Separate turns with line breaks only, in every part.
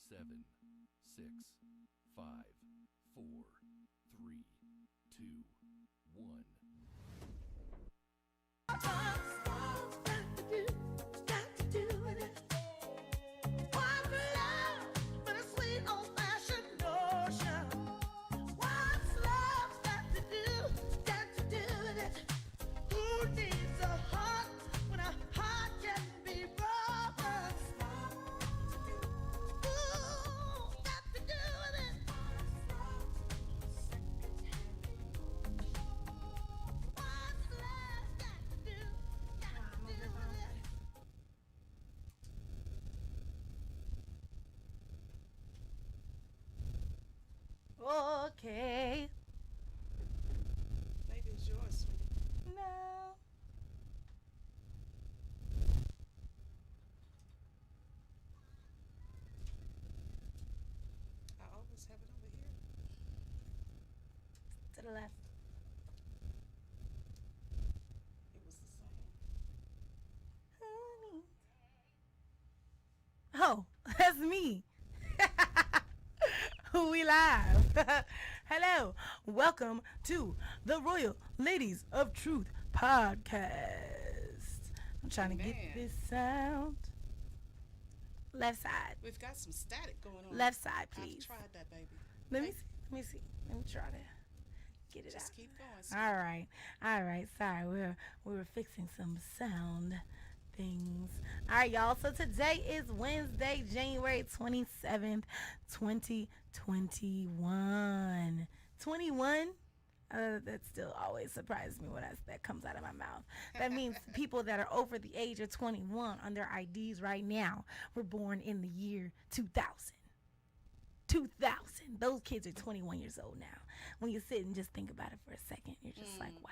7, 6, 5, 4, 3, 2, 1.
Okay.
Maybe it's yours, sweetie.
No.
I always have it over here.
To the left.
It was the same.
Honey. Oh, that's me. We live. Hello. Welcome to the Royal Ladies of Truth podcast. I'm trying to get
Man.
this sound. Left side.
We've got some static going on.
Left side,
I've
please.
tried that, baby.
Let me
Hey,
see. Let me see. Let me try to get it
just
out.
keep going,
All
sweetie.
right. All right. Sorry. We were fixing some sound things. All right, y'all. So today is Wednesday, January 27th, 2021. 21? That still always surprises me when that comes out of my mouth. That means people that are over the age of 21 on their IDs right now were born in the year 2000. 2000. Those kids are 21 years old now. When you sit and just think about it for a second, you're just like, wow.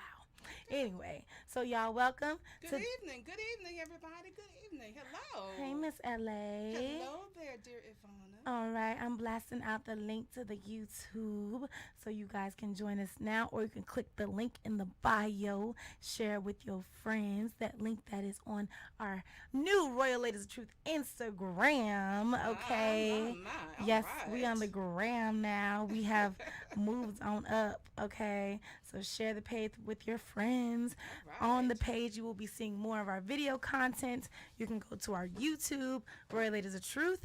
Anyway, so y'all welcome
Good
to.
evening. Good evening, everybody. Good evening. Hello.
Hey, Miss LA.
Hello there, dear Ivana.
All right, I'm blasting out the link to the YouTube so you guys can join us now, or you can click the link in the bio, share with your friends. That link that is on our new Royal Ladies of Truth Instagram. Okay.
My.
Yes,
All
we on the
right.
gram now. We have moved on up. Okay, so share the page with your friends.
All
On the
right.
page, you will be seeing more of our video content. You can go to our YouTube, Royal Ladies of Truth.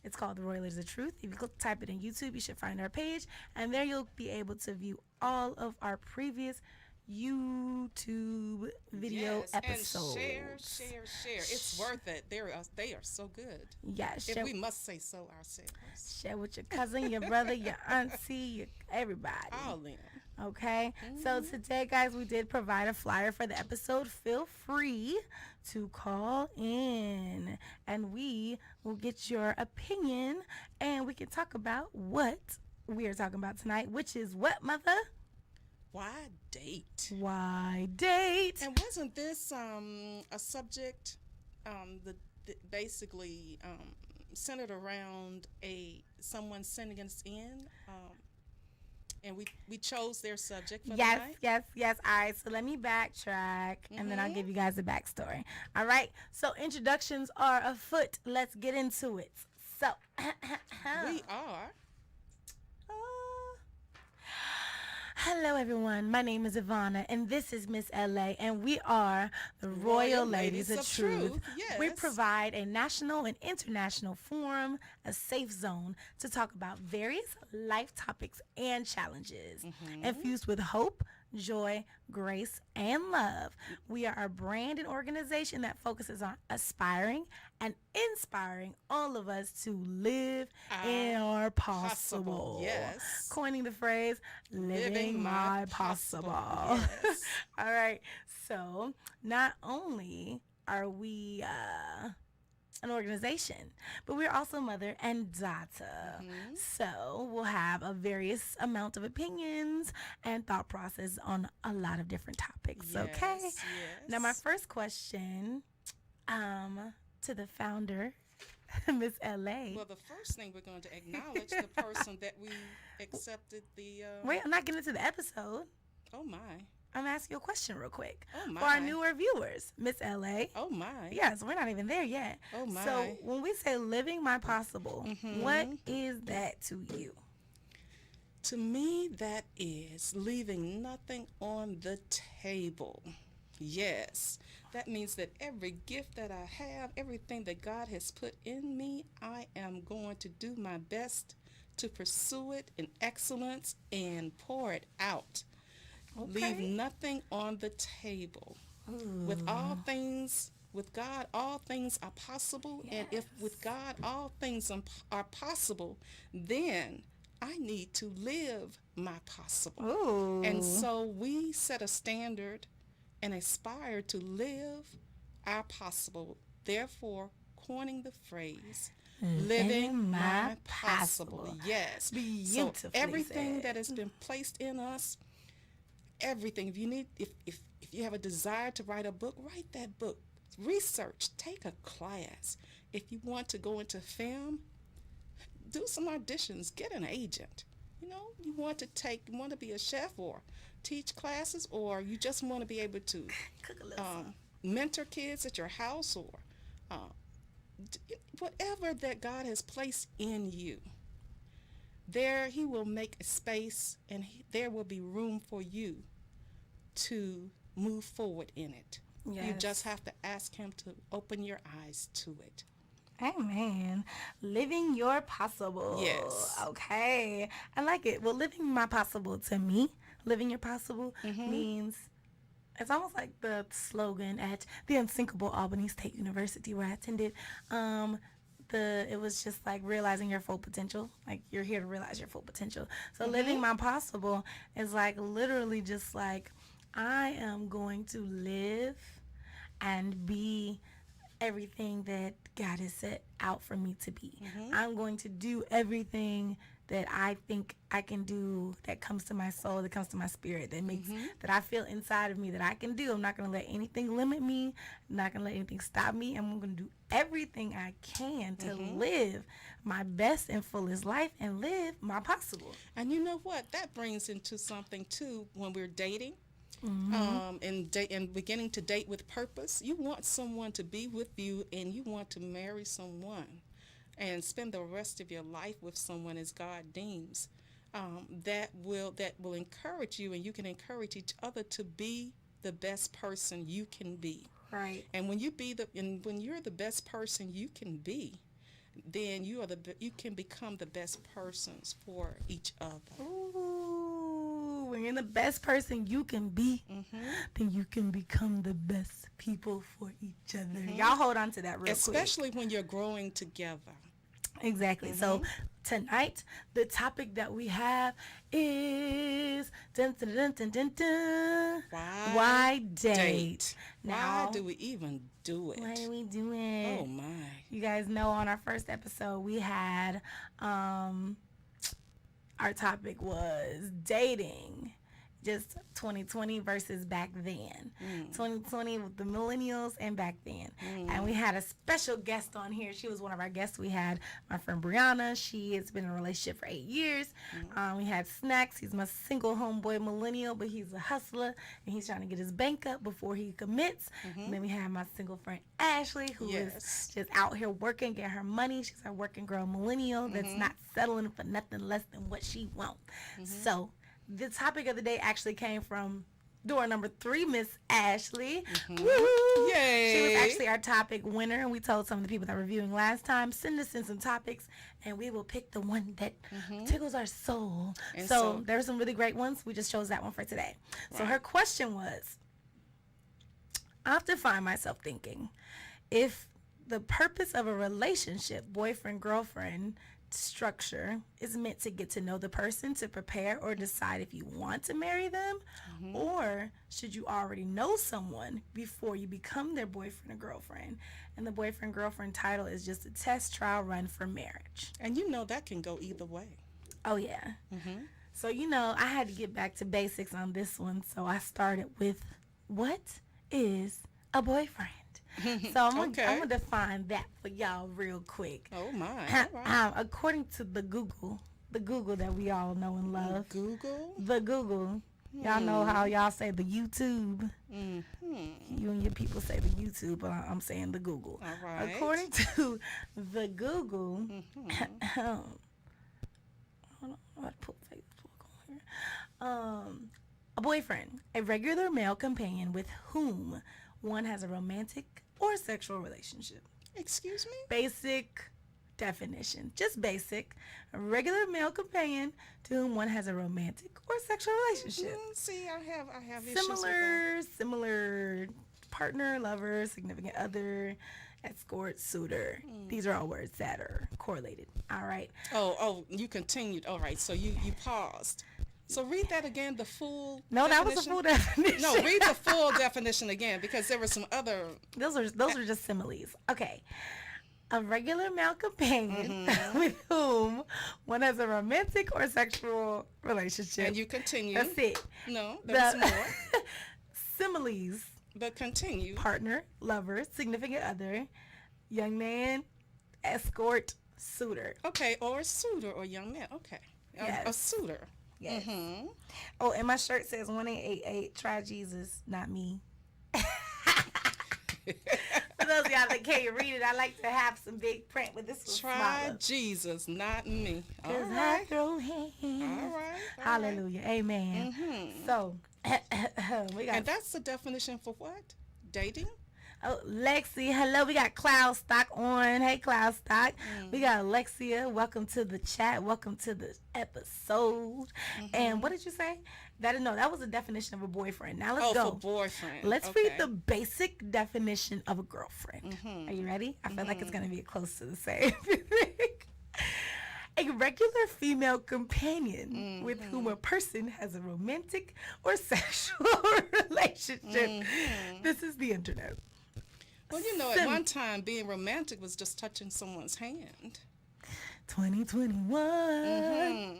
It's called the Royal Ladies of Truth. If you type it in YouTube, you should find our page, and there you'll be able to view all of our previous YouTube video
Yes, and
episodes.
share. It's worth it. They are so good.
Yeah,
If
share,
we must say so ourselves.
share with your cousin, your brother, your auntie, everybody.
All in.
Okay, so today, guys, we did provide a flyer for the episode. Feel free to call in and we will get your opinion and we can talk about what we are talking about tonight, which is what, mother?
Why date?
Why date?
And wasn't this a subject basically centered around someone sending us in? And we chose their subject for
Yes,
the night.
yes. All right, so let me backtrack and then I'll
Mhm.
give you guys a backstory. All right, so introductions are afoot. Let's get into it. So,
We are.
hello, everyone. My name is Ivana, and this is Miss LA, and we are the Royal Ladies of Truth. We
Yes.
provide a national and international forum, a safe zone to talk about various life topics and challenges, infused with hope, joy, grace, and love. We are a brand and organization that focuses on aspiring and inspiring all of us to live in our possible.
Yes.
Coining the phrase, living my possible.
Yes.
All right. So, not only are we an organization, but we're also mother and daughter. So we'll have a various amount of opinions and thought process on a lot of different topics. Okay.
Yes,
Now, my
yes.
first question to the founder, Miss LA.
Well, the first thing we're going to acknowledge the person that we accepted the.
Wait, I'm not getting into the episode.
Oh my.
I'm gonna ask you a question real quick
Oh,
for our
my.
newer viewers, Miss LA.
Oh my.
Yes, we're not even there yet.
Oh, my.
So when we say living my possible, what is that to you?
To me, that is leaving nothing on the table. Yes. That means that every gift that I have, everything that God has put in me, I am going to do my best to pursue it in excellence and pour it out. Leave
Okay.
nothing on the table. With all things, with God, all things are possible. And if with God all things are possible, then I need to live my possible.
Ooh.
And so we set a standard and aspire to live our possible. Therefore, coining the phrase, living my possible. Yes. So
Beautifully
everything
said.
that has been placed in us, everything. If you need, if you have a desire to write a book, write that book. Research, take a class. If you want to go into film, do some auditions, get an agent. You know, you want to be a chef or teach classes, or you just want to be able to
Cook a little something.
mentor kids at your house, or whatever that God has placed in you. There, He will make a space, and there will be room for you to move forward in it. You
Yes.
just have to ask Him to open your eyes to it.
Amen. Living your possible.
Yes.
Okay. I like it. Well, living my possible to me, living your possible means it's almost like the slogan at the Unsinkable Albany State University where I attended. It was just like realizing your full potential. Like you're here to realize your full potential. So living my possible is like literally just like I am going to live and be everything that God has set out for me to be. I'm going to do everything that I think I can do, that comes to my soul, that comes to my spirit, that makes that I feel inside of me that I can do. I'm not going to let anything limit me. I'm not going to let anything stop me. I'm going to do everything I can to live my best and fullest life and live my possible.
And you know what? That brings into something too when we're dating. And beginning to date with purpose. You want someone to be with you, and you want to marry someone and spend the rest of your life with someone as God deems. That will encourage you, and you can encourage each other to be the best person you can be.
Right.
And when you're the best person you can be, then you can become the best persons for each other.
Ooh, when you're the best person you can be, then you can become the best people for each other. Y'all hold on to that real quick.
Especially when you're growing together.
Exactly. So tonight, the topic that we have is dun, dun, dun, dun, dun, dun. Why date? Now,
Why do we even do it?
why do we do it?
Oh my.
You guys know on our first episode we had our topic was dating. Just 2020 versus back then. 2020 with the millennials and back then. And we had a special guest on here. She was one of our guests. We had my friend Brianna. She has been in a relationship for 8 years. We had Snacks. He's my single homeboy millennial, but he's a hustler and he's trying to get his bank up before he commits. And then we have my single friend Ashley, who is just out here working, getting her money. She's a working girl millennial that's not settling for nothing less than what she wants. So the topic of the day actually came from door number 3, Miss Ashley. Woo!
Yay!
She was actually our topic winner, and we told some of the people that were reviewing last time, send us in some topics, and we will pick the one that tickles our soul.
And
So
so-
there were some really great ones. We just chose that one for today. So her question was, I often find myself thinking, if the purpose of a relationship, boyfriend-girlfriend structure, is meant to get to know the person, to prepare or decide if you want to marry them, or should you already know someone before you become their boyfriend or girlfriend? And the boyfriend-girlfriend title is just a test trial run for marriage.
And you know that can go either way.
Oh, yeah. So, I had to get back to basics on this one. So I started with, what is a boyfriend? So I'm gonna define that for y'all real quick.
Oh my. All right.
According to the Google that we all know and love,
Google?
the Google, Y'all know how y'all say the YouTube.
Mm-hmm.
You and your people say the YouTube, but I'm saying the Google.
All right.
According to the Google, hold on, I gotta put Facebook on here. A boyfriend, a regular male companion with whom one has a romantic or sexual relationship.
Excuse me?
Basic definition, just basic. A regular male companion to whom one has a romantic or sexual relationship.
See, I have issues with that.
Similar partner, lover, significant other, escort, suitor. These are all words that are correlated. All right.
Oh, you continued. All right, so you paused. So read that again, the full
No, that
definition.
was a full definition.
No, read the full definition again, because there were some other...
Those are just similes. Okay. A regular male companion with whom one has a romantic or sexual relationship.
And you continue.
That's it.
No, there's more.
Similes.
But continue.
Partner, lover, significant other, young man, escort, suitor.
Okay, or a suitor or young man. Okay. A
Yes.
suitor.
Yes.
Mm-hmm.
Oh, and my shirt says 1888. Try Jesus, not me. For those of y'all that can't read it, I like to have some big print, but this was
Try
smaller.
Jesus, not me. All
'Cause I
right.
throw hands.
All right.
Hallelujah. Amen.
Mm-hmm.
So, we got
And that's the definition for what? Dating?
oh, Lexi. Hello. We got Cloud Stock on. Hey, Cloud Stock. We got Alexia. Welcome to the chat. Welcome to the episode. And what did you say? That was a definition of a boyfriend. Now let's go.
For boyfriend.
Let's
Okay.
read the basic definition of a girlfriend. Are you ready? I feel like it's going to be close to the same. A regular female companion with whom a person has a romantic or sexual relationship. This is the internet.
Well, at one time, being romantic was just touching someone's hand.
2021.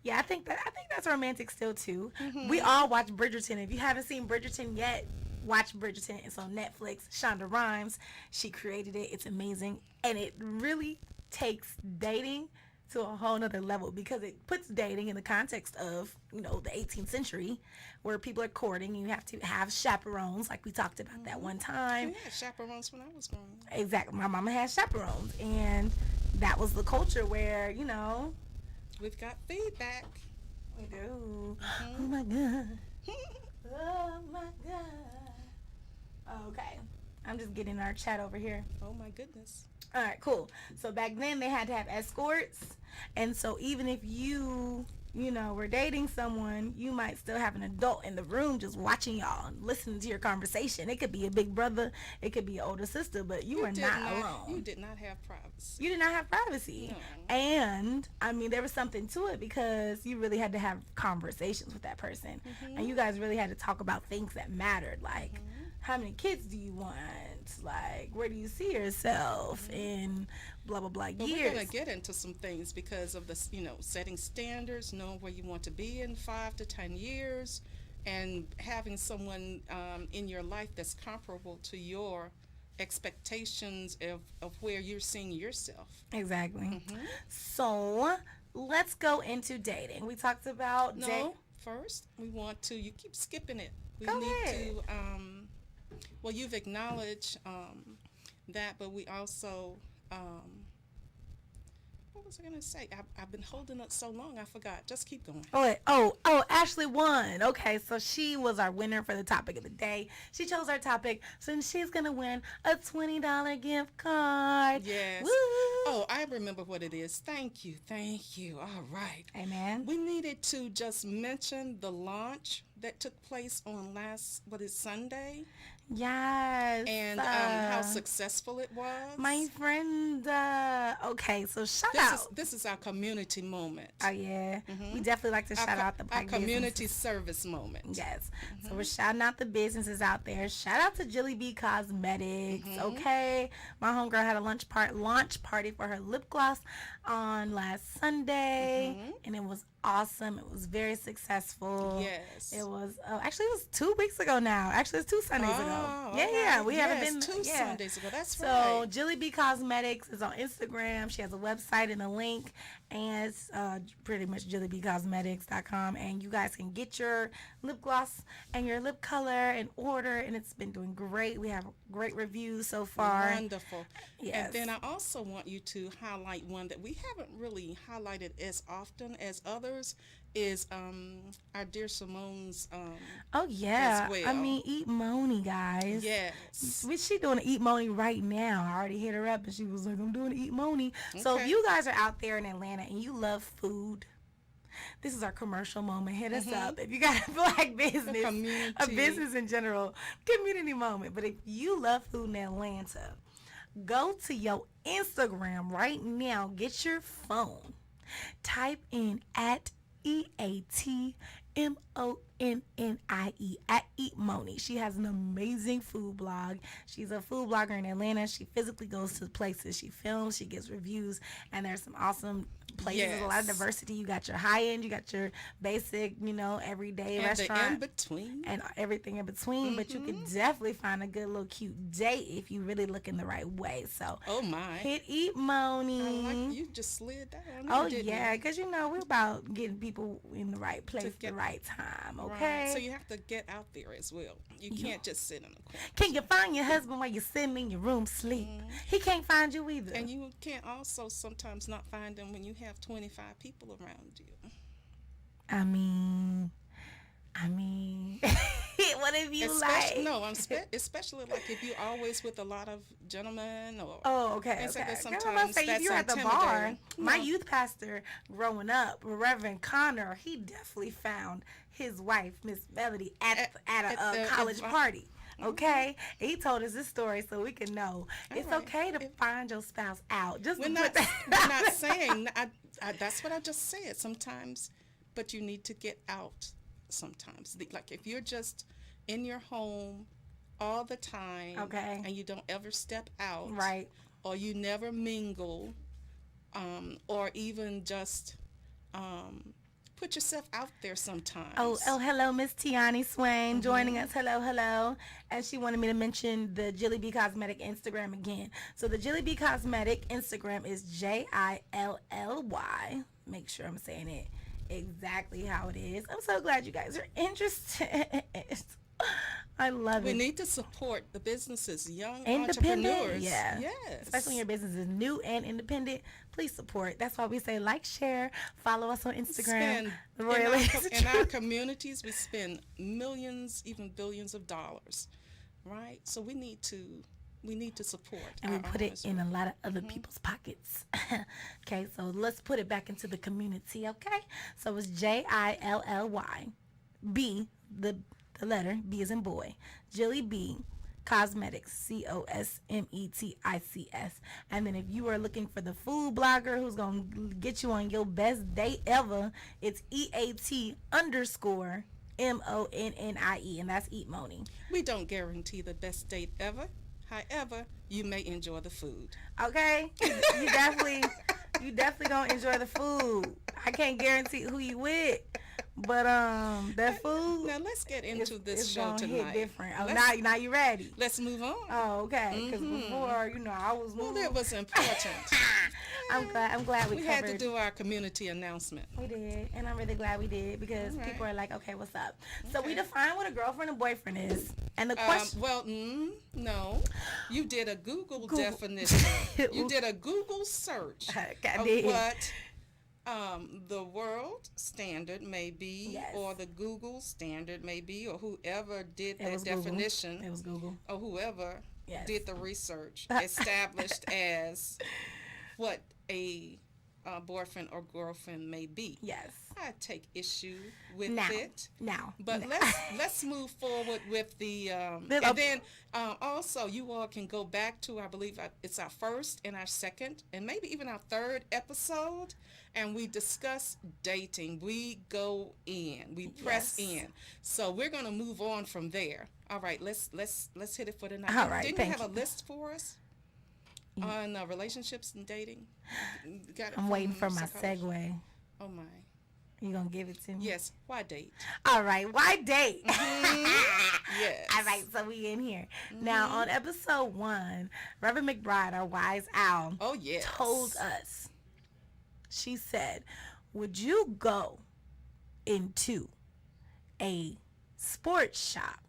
Yeah, I think that's romantic still too. We all watch Bridgerton. If you haven't seen Bridgerton yet, watch Bridgerton. It's on Netflix. Shonda Rhimes, she created it. It's amazing, and it really takes dating to a whole nother level because it puts dating in the context of the 18th century, where people are courting. You have to have chaperones, like we talked about that one time.
Yeah, chaperones when I was growing up.
Exactly, my mama had chaperones, and that was the culture where
We've got feedback.
we do. Oh my god. Oh my god. Okay. I'm just getting our chat over here.
Oh my goodness.
All right, cool. So back then they had to have escorts. And so even if you were dating someone, you might still have an adult in the room just watching y'all and listening to your conversation. It could be a big brother. It could be an older sister, but you were not alone.
You did not have privacy.
You did not have privacy.
No.
And there was something to it because you really had to have conversations with that person. And you guys really had to talk about things that mattered, like how many kids do you want, like where do you see yourself in blah blah blah
But
years.
we're going to get into some things because of this, setting standards, knowing where you want to be in 5 to 10 years, and having someone in your life that's comparable to your expectations of where you're seeing yourself.
Exactly. So let's go into dating. We talked about
No, first we want to, you keep skipping it. We
Go
need
ahead.
to, well, you've acknowledged that, but we also, what was I going to say? I've been holding it so long, I forgot. Just keep going.
Oh, Ashley won. Okay, so she was our winner for the topic of the day. She chose our topic, so she's going to win a $20 gift card.
Yes.
Woo!
Oh, I remember what it is. Thank you. All right.
Amen.
We needed to just mention the launch that took place on Sunday,
Yes.
and how successful it was.
my friend, okay, so shout out.
This is our community moment.
Oh, yeah. We definitely like to shout out the
our
black
community
businesses.
service moment.
Yes. So we're shouting out the businesses out there. Shout out to Jilly Bee Cosmetics. Okay. My homegirl had a launch party for her lip gloss on last Sunday, and it was awesome. It was very successful.
Yes.
It was actually it was 2 weeks ago now. Actually, it's 2 Sundays ago.
Oh,
Yeah,
all
yeah.
right.
We haven't been
Two
yeah.
Sundays ago. That's
So
right.
Jilly B Cosmetics is on Instagram. She has a website and a link, and it's pretty much jillybcosmetics.com. And you guys can get your lip gloss and your lip color and order, and it's been doing great. We have great reviews so far.
Wonderful.
Yes.
And then I also want you to highlight one that we haven't really highlighted as often as others is our dear Simone's
Oh yeah,
as well.
I mean Eat Money, guys.
yes.
She doing an Eat Money right now. I already hit her up and she was like, I'm doing an Eat Money. So if
Okay.
you guys are out there in Atlanta and you love food, this is our commercial moment. Hit us up. If you got a black business,
community.
a business in general, community moment. But if you love food in Atlanta, go to your Instagram right now. Get your phone. Type in at EATMONNIE at Eat Moni. She has an amazing food blog. She's a food blogger in Atlanta. She physically goes to places. She films. She gives reviews. And there's some awesome places. There's a lot of
Yes.
diversity. You got your high end. You got your basic, everyday
And the in
restaurant.
between.
And everything in between. But you could definitely find a good little cute date if you really look in the right way. So
Oh my.
hit Eat
I
Moni.
like you just slid that on
Oh
there, didn't
yeah,
you?
because we're about getting people in the right place at the
get-
right time.
Right.
Okay.
So you have to get out there as well. You can't just sit in the corner.
Can you find your husband while you're sitting in your room sleep? He can't find you either.
And you can't also sometimes not find them when you have 25 people around you.
I mean, what if you
Especially,
like?
no, especially like if you're always with a lot of gentlemen or.
Oh, okay.
And so
Okay.
that
Girl, I'm about to
sometimes
say, if
that's
you're at the bar,
intimidating.
my
No.
youth pastor growing up, Reverend Connor, he definitely found his wife, Miss Melody, at
at
a
the
college
event.
party. Okay, and he told us this story so we can know it's
right.
okay to find your spouse out. Just
We're
to
not,
put that
we're not saying, that's what I just said sometimes, but you need to get out sometimes. Like if you're just in your home all the time
Okay.
and you don't ever step out.
Right.
Or you never mingle, or even just put yourself out there sometimes.
Oh, hello, Miss Tiani Swain joining us. Hello. And she wanted me to mention the Jilly B Cosmetic Instagram again. So the Jilly B Cosmetic Instagram is JILLY. Make sure I'm saying it exactly how it is. I'm so glad you guys are interested. I love
We
it.
need to support the businesses, young
Independent,
entrepreneurs.
yeah.
Yes.
Especially when your business is new and independent, please support. That's why we say like, share, follow us on Instagram. The Royal Ladies of
in our
Truth.
communities, we spend millions, even billions of dollars, right? So we need to support.
And we
our
put
own
it
as
in
well.
a lot of other people's pockets. Okay, so let's put it back into the community, okay? So it's JILLY. B, the letter, B is in boy. Jilly B Cosmetics, COSMETICS. And then if you are looking for the food blogger who's going to get you on your best date ever, it's EAT_MONNIE, and that's Eat Moni.
We don't guarantee the best date ever. However, you may enjoy the food.
Okay, you definitely gonna enjoy the food. I can't guarantee who you with, but that food
Now let's get into this
is
show
gonna
tonight.
hit different. Oh,
Let's-
now you ready?
Let's move on.
Oh, okay. Because before, I was
Well,
moving.
that was important.
I'm glad we
We
covered.
had to do our community announcement.
We did, and I'm really glad we did because
All right.
people are like, okay, what's up? So we
Okay.
define what a girlfriend and boyfriend is, and the question.
No. You did a Google definition. You did a Google search
I
of
did.
what the world standard may be,
Yes.
or the Google standard may be, or whoever did
It
that
was Google.
definition,
It was Google.
or whoever
Yes.
did the research, established as what a boyfriend or girlfriend may be.
Yes.
I take issue with
Now.
it.
Now.
But let's move forward with the and then also you all can go back to, I believe it's our first and our second and maybe even our third episode, and we discuss dating. We go in, we press
Yes.
in. So we're gonna move on from there. All right, let's hit it for tonight.
All right,
Didn't
thank
you have a
you.
list for us on relationships and dating?
I'm waiting for my
psychologist?
segue.
Oh my.
You gonna give it to me?
Yes. Why date?
All right. Why date?
Yes.
All right. So we in here now on episode 1. Reverend McBride, our wise owl,
Oh, yes.
told us. She said, "Would you go into a sports shop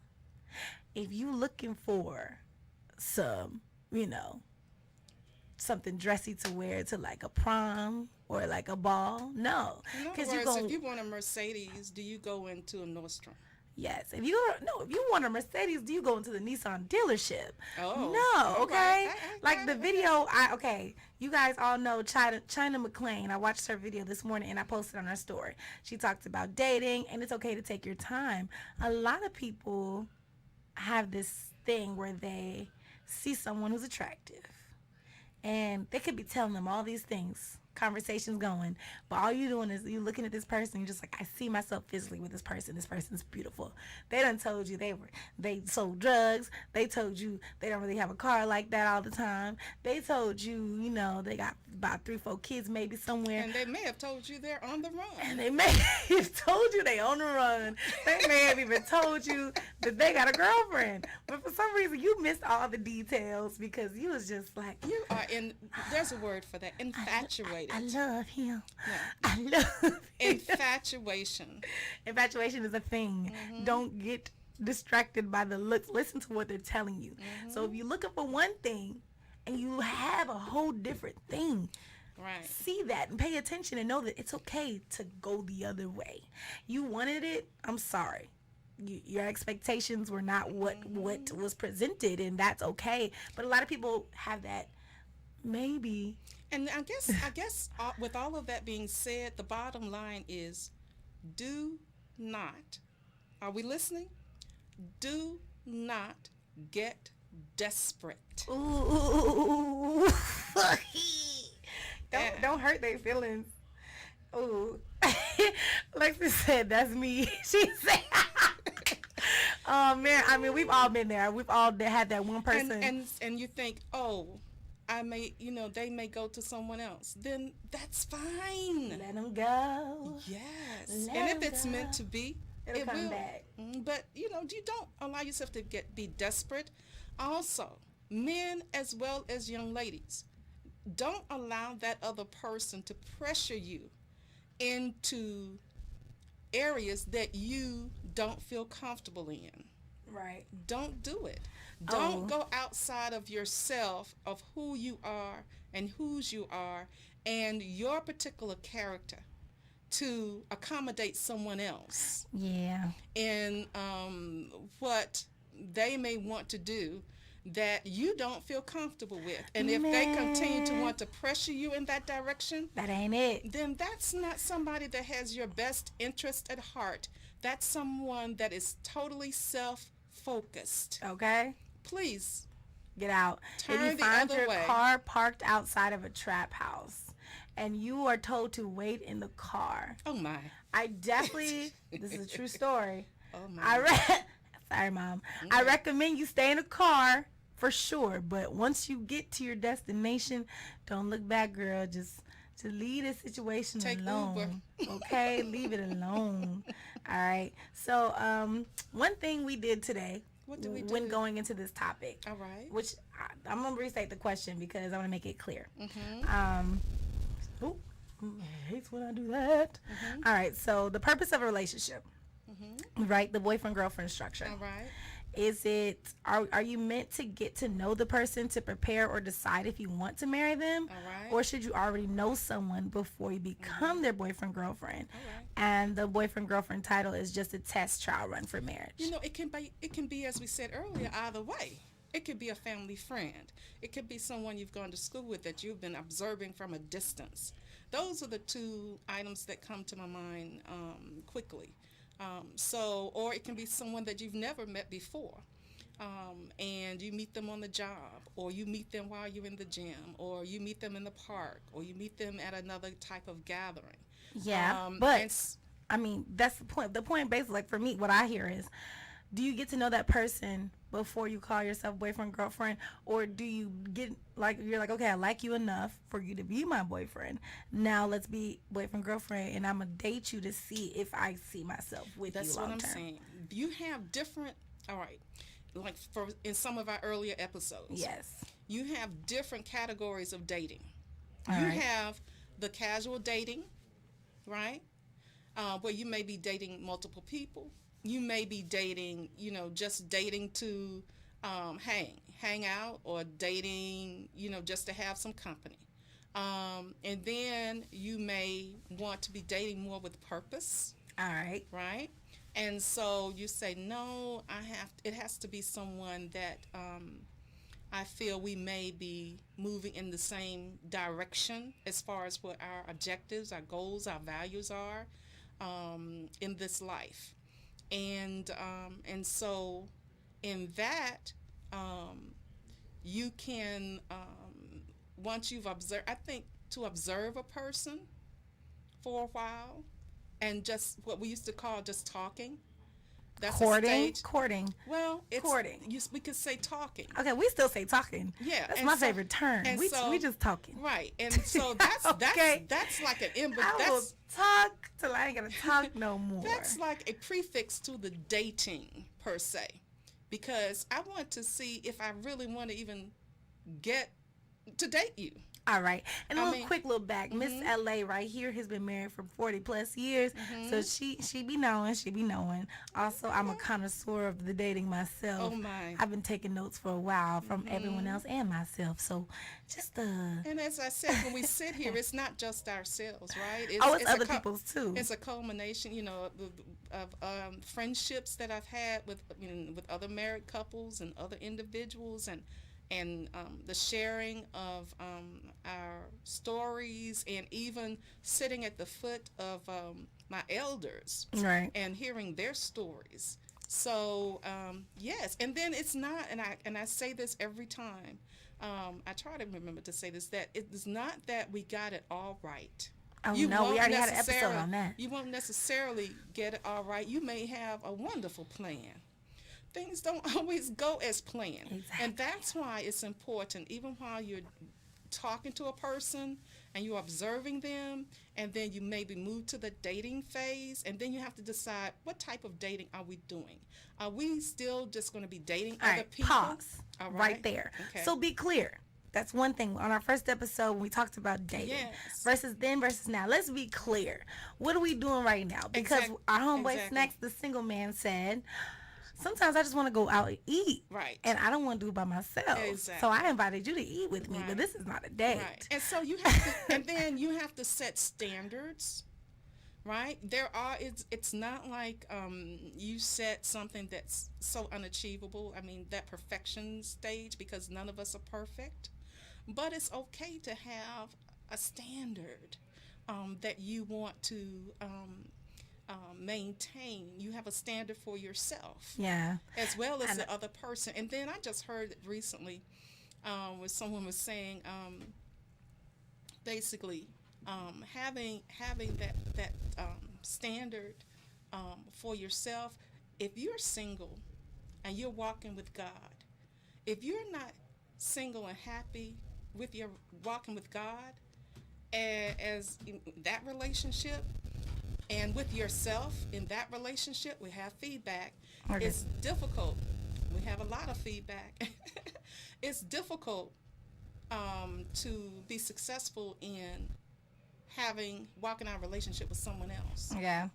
if you looking for some, something dressy to wear to like a prom or like a ball? No,
In other
you
words,
go.
if you want a Mercedes, do you go into a Nordstrom?
Yes, if you want a Mercedes, do you go into the Nissan dealership?
Oh,
No,
all
okay.
right.
Like the video, you guys all know China McClain. I watched her video this morning and I posted on her story. She talked about dating and it's okay to take your time. A lot of people have this thing where they see someone who's attractive and they could be telling them all these things, conversations going, but all you doing is you looking at this person, you're just like, I see myself physically with this person's beautiful. They done told you they sold drugs. They told you they don't really have a car like that all the time. They told you, they got about 3-4 kids maybe somewhere.
And they may have told you they're on the run.
And they may have told you they on the run. They may have even told you that they got a girlfriend. But for some reason, you missed all the details because you was just like,
You are there's a word for that, infatuated.
I love him.
Yeah.
I love him.
Infatuation.
Infatuation is a thing. Don't get distracted by the looks. Listen to what they're telling you. So if you're looking for one thing and you have a whole different thing,
Right.
see that and pay attention and know that it's okay to go the other way. You wanted it. I'm sorry. Your expectations were not what was presented, and that's okay. But a lot of people have that maybe.
And I guess with all of that being said, the bottom line is, do not. Are we listening? Do not get desperate.
Ooh. Don't hurt their feelings. Ooh. Lexi said, that's me. She said, oh, man. I mean, we've all been there. We've all had that one person.
And you think, oh, they may go to someone else. Then that's fine.
Let them go.
Yes.
Let
and
'em
if it's
go.
meant to be,
It'll
it
come
will.
back.
But you don't allow yourself to be desperate. Also, men as well as young ladies, don't allow that other person to pressure you into areas that you don't feel comfortable in.
Right.
Don't do it. Don't
Oh.
go outside of yourself, of who you are and whose you are and your particular character to accommodate someone else
Yeah.
in what they may want to do that you don't feel comfortable with. And if they continue to
Man.
want to pressure you in that direction,
That ain't it.
then that's not somebody that has your best interest at heart. That's someone that is totally self-focused.
Okay?
Please.
Get out.
Turn
if you
the
find
other
your
way.
car parked outside of a trap house and you are told to wait in the car,
Oh my.
I definitely, this is a true story.
Oh my.
Sorry, Mom. I recommend you stay in the car for sure. But once you get to your destination, don't look back, girl. Just leave the situation
Take
alone. Okay? Leave it alone. All right. So, one thing we did today
What did we
when
do?
going into this topic,
All right.
which I'm going to restate the question because I want to make it clear. Oh, hates when I do that. All right. So, the purpose of a relationship, right? The boyfriend-girlfriend structure.
All right.
Is it, are you meant to get to know the person to prepare or decide if you want to marry them?
All right.
Or should you already know someone before you become their boyfriend, girlfriend?
All right.
And the boyfriend, girlfriend title is just a test trial run for marriage.
It can be, as we said earlier, either way. It could be a family friend. It could be someone you've gone to school with that you've been observing from a distance. Those are the two items that come to my mind quickly. Or it can be someone that you've never met before. And you meet them on the job, or you meet them while you're in the gym, or you meet them in the park, or you meet them at another type of gathering.
Yeah,
and
but
s-
I mean, that's the point. The point basically, like for me, what I hear is, do you get to know that person before you call yourself boyfriend, girlfriend? Or do you get like, you're like, okay, I like you enough for you to be my boyfriend. Now let's be boyfriend, girlfriend, and I'm going to date you to see if I see myself with
That's
you
what
long
I'm
term.
saying. You have different, all right, like for in some of our earlier episodes.
Yes.
You have different categories of dating.
All
You
right.
have the casual dating, right? Where you may be dating multiple people. You may be dating, just dating to hang out, or dating, just to have some company. And then you may want to be dating more with purpose,
All right.
right? And so you say, no, it has to be someone that I feel we may be moving in the same direction as far as what our objectives, our goals, our values are in this life. And so in that, you can, once you've observed, I think to observe a person for a while, and just what we used to call just talking. That's a stage.
Courting.
Well, it's
Courting.
we could say talking.
Okay, we still say talking.
Yeah,
That's
and
my
so-
favorite term.
and
We
so-
just talking.
Right, and so that's
Okay.
that's like an
I will talk till I ain't gonna talk no more.
that's like a prefix to the dating per se, because I want to see if I really want to even get to date you.
All right. And a
I
little
mean-
quick little back. Miss LA right here has been married for 40 plus years. So she be knowing. Also, I'm a connoisseur of the dating myself.
Oh, my.
I've been taking notes for a while from everyone else and myself. So just
And as I said, when we sit here, it's not just ourselves, right?
it's
a
other people's too.
It's a culmination, of friendships that I've had with other married couples and other individuals, and the sharing of our stories, and even sitting at the foot of my elders
Right.
and hearing their stories. So yes, and then it's not, and I say this every time. I try to remember to say this, that it is not that we got it all right.
Oh,
You
no, we
won't
already had an episode
necessarily-
on that.
You won't necessarily get it all right. You may have a wonderful plan. Things don't always go as planned.
Exactly.
And that's why it's important, even while you're talking to a person and you're observing them, and then you maybe move to the dating phase, and then you have to decide, what type of dating are we doing? Are we still just going to be dating
All
other
right,
people?
pause
All
right there.
Okay.
So be clear. That's one thing. On our first episode, when we talked about dating
Yes.
versus then versus now, let's be clear. What are we doing right now? Because our homeboy
Exactly.
Snacks, the single man, said, sometimes I just want to go out and eat.
Right.
And I don't want to do it by myself.
Exactly.
So I invited you to eat with me, but
Right.
this is not a date.
Right. And so you have to, and then you have to set standards, right? It's not like you set something that's so unachievable. I mean, that perfection stage, because none of us are perfect. But it's okay to have a standard that you want to maintain. You have a standard for yourself,
Yeah.
as well as the other person. And then I just heard it recently where someone was saying, basically, having that standard for yourself. If you're single and you're walking with God, if you're not single and happy with your walking with God, as in that relationship, and with yourself in that relationship, we have feedback.
Okay.
It's difficult. We have a lot of feedback. It's difficult to be successful in walking our relationship with someone else.
Yeah.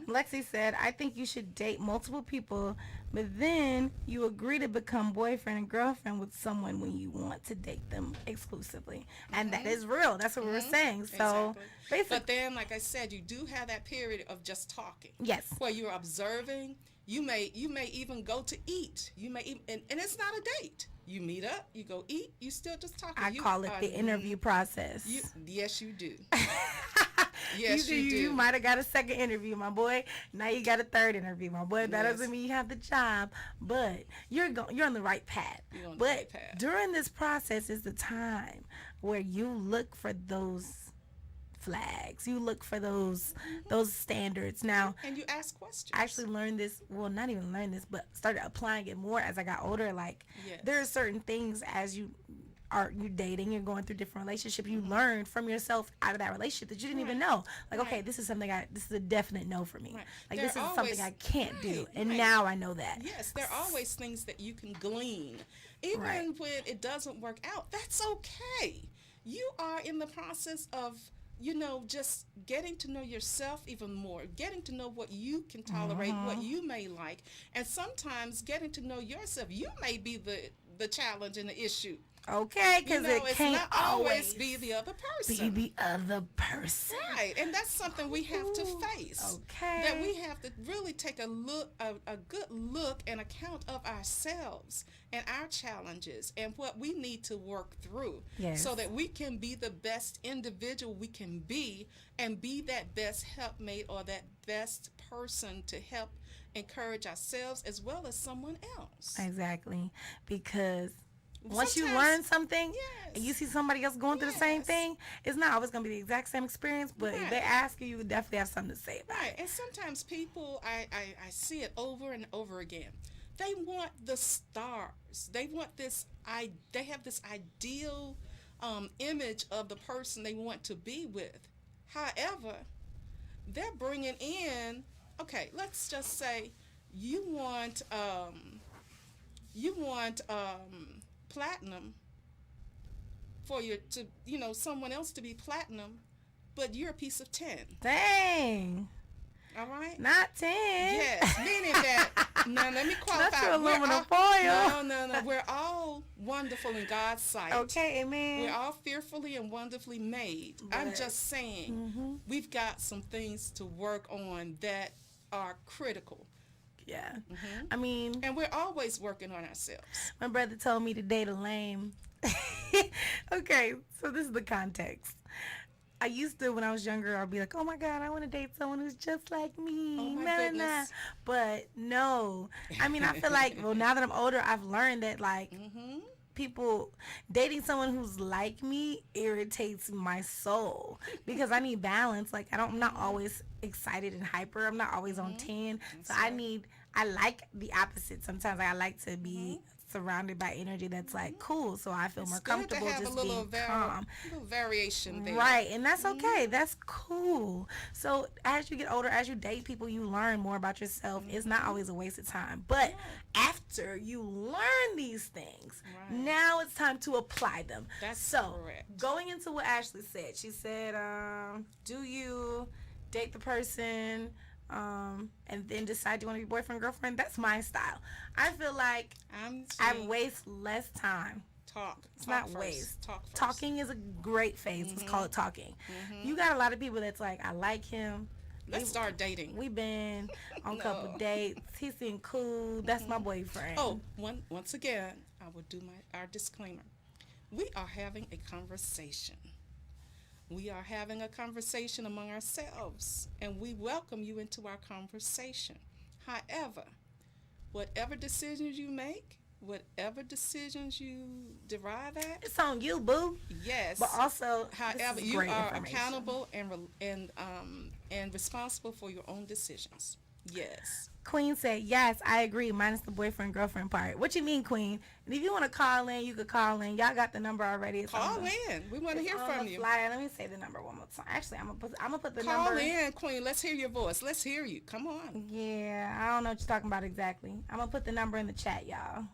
Lexi said, I think you should date multiple people, but then you agree to become boyfriend and girlfriend with someone when you want to date them exclusively. And that is real. That's what we were saying. So
Exactly.
basically,
But then, like I said, you do have that period of just talking.
yes.
Where you're observing. You may even go to eat. You may even, and it's not a date. You meet up, you go eat, you still just talking.
I call it the interview process.
Yes, you do.
you
Yes, you do.
You might have got a second interview, my boy. Now you got a third interview, my boy. That
Yes.
doesn't mean you have the job, but you're on the right path.
You're on the
but
right path.
during this process is the time where you look for those flags. You look for those standards. Now,
And you ask questions.
I actually learned this, well, not even learned this, but started applying it more as I got older. Like,
Yes.
there are certain things as you dating, you're going through different relationships, you learn from yourself out of that relationship that you didn't even know. Like, okay,
Right.
this is something this is a definite no for me.
Right.
Like,
There
this is
are
something
always-
I can't do.
right,
And
right.
now I know that.
Yes, there are always things that you can glean. Even
Right.
when it doesn't work out, that's okay. You are in the process of, just getting to know yourself even more, getting to know what you can tolerate, what you may like, and sometimes getting to know yourself. You may be the challenge and the issue.
Okay, because it
it's
can't
not always be the other
be
person.
the other person.
Right, and that's something we have to
Ooh,
face.
okay.
That we have to really take a good look and account of ourselves and our challenges and what we need to work through,
Yes.
so that we can be the best individual we can be and be that best helpmate or that best person to help encourage ourselves as well as someone else.
Exactly. Because once you
Sometimes-
learn something
Yes.
and you see somebody else going through the same
Yes.
thing, it's not always going to be the exact same experience, but if they
Right.
ask you, you definitely have something to say about
Right,
it.
and sometimes people, I see it over and over again. They want the stars. They want this. They have this ideal image of the person they want to be with. However, they're bringing in. Okay, let's just say you want platinum for someone else to be platinum, but you're a piece of tin.
Dang.
All right.
Not 10.
Yes, meaning that. Now let me qualify.
Not your
We're
aluminum
all-
foil.
No. We're all wonderful in God's sight.
Okay, amen.
We're all fearfully and wonderfully made. I'm
But-
just saying, we've got some things to work on that are critical,
Yeah. I mean,
and we're always working on ourselves.
my brother told me to date a lame. Okay, so this is the context. I used to, when I was younger, I'd be like, oh my God, I want to date someone who's just like me.
Oh my
Nah, nah, nah.
goodness.
But no. I mean, I feel like, well, now that I'm older, I've learned that, like, people dating someone who's like me irritates my soul because I need balance. Like, I'm not always excited and hyper. I'm not always on 10. So I like the opposite sometimes. Like, I like to be surrounded by energy that's like cool, so I feel more
It's good to
comfortable
have
just
a little,
being calm.
little variation there.
Right, and that's okay. That's cool. So as you get older, as you date people, you learn more about yourself. It's not always a waste of time. But after you learn these things,
Right.
now it's time to apply them.
That's
so
correct.
going into what Ashley said, she said, do you date the person and then decide you want to be boyfriend, girlfriend? That's my style. I feel like I
saying
waste less time.
talk.
It's not
first.
waste.
Talk first.
Talking is a great phase. Let's call it talking. You got a lot of people that's like, I like him.
Let's start dating.
We've been on a couple
No.
dates. He seemed cool. That's my boyfriend.
Oh, once again, I will do our disclaimer. We are having a conversation. We are having a conversation among ourselves, and we welcome you into our conversation. However, whatever decisions you make, whatever decisions you derive at,
It's on you, boo.
yes.
But also,
however,
this is
you
great
are
information.
accountable and responsible for your own decisions. Yes.
Queen said, yes, I agree, minus the boyfriend, girlfriend part. What you mean, Queen? And if you want to call in, you could call in. Y'all got the number already. It's
Call
on the-
in. We want to
it's
hear
on
from
the
you.
flyer. Let me say the number one more time. Actually, I'm gonna put the
Call
number.
in, Queen. Let's hear your voice. Let's hear you. Come on.
Yeah, I don't know what you're talking about exactly. I'm gonna put the number in the chat, y'all.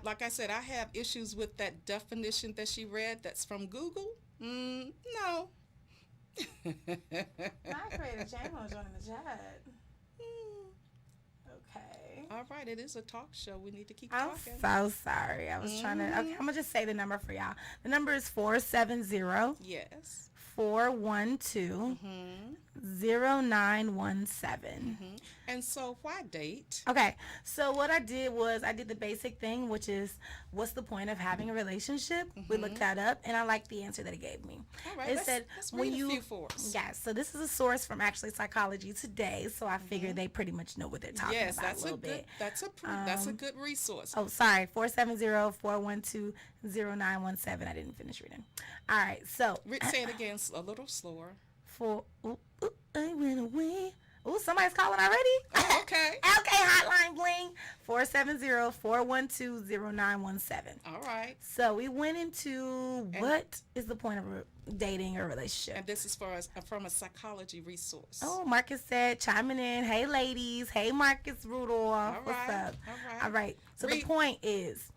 Like I said, I have issues with that definition that she read that's from Google. No.
I created Jamo joining the chat. Okay.
All right, it is a talk show. We need to keep
I'm
talking.
so sorry. I was trying to. Okay, I'm gonna just say the number for y'all. The number is 470
Yes.
412 0917.
And so why date?
Okay, so what I did was I did the basic thing, which is what's the point of having a relationship? We looked that up, and I liked the answer that it gave me.
All right,
It
let's,
said
let's
when
read
you
a few for us.
yes, so this is a source from actually Psychology Today, so I figure they pretty much know what they're talking
Yes,
about
that's
a little
good.
bit.
That's a good resource.
Oh, sorry, 470-412-0917. I didn't finish reading. All right, so
Say it again, a little slower.
I went away. Ooh, somebody's calling already?
Oh, okay.
Okay, hotline bling 470-412-0917.
All right.
So we went into what is the point of dating or relationship?
And this is from a psychology resource.
Oh, Marcus said, chiming in. Hey, ladies. Hey, Marcus Rudolph. What's
right,
up?
all right.
All right. So the point is,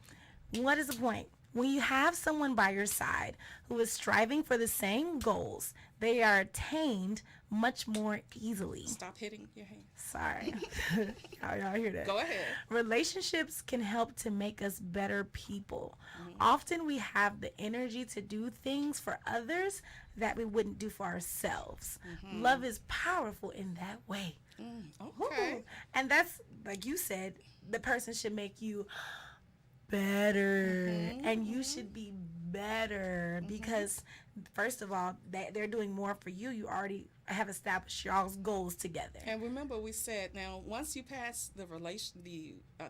what is the point? When you have someone by your side who is striving for the same goals, they are attained much more easily.
Stop hitting your hand.
Sorry. Y'all hear that?
Go ahead.
Relationships can help to make us better people. Often we have the energy to do things for others that we wouldn't do for ourselves. Love is powerful in that way.
Okay.
Ooh. And that's, like you said, the person should make you better, and you should be better because first of all, they're doing more for you. You already have established y'all's goals together.
And remember, we said now once you pass the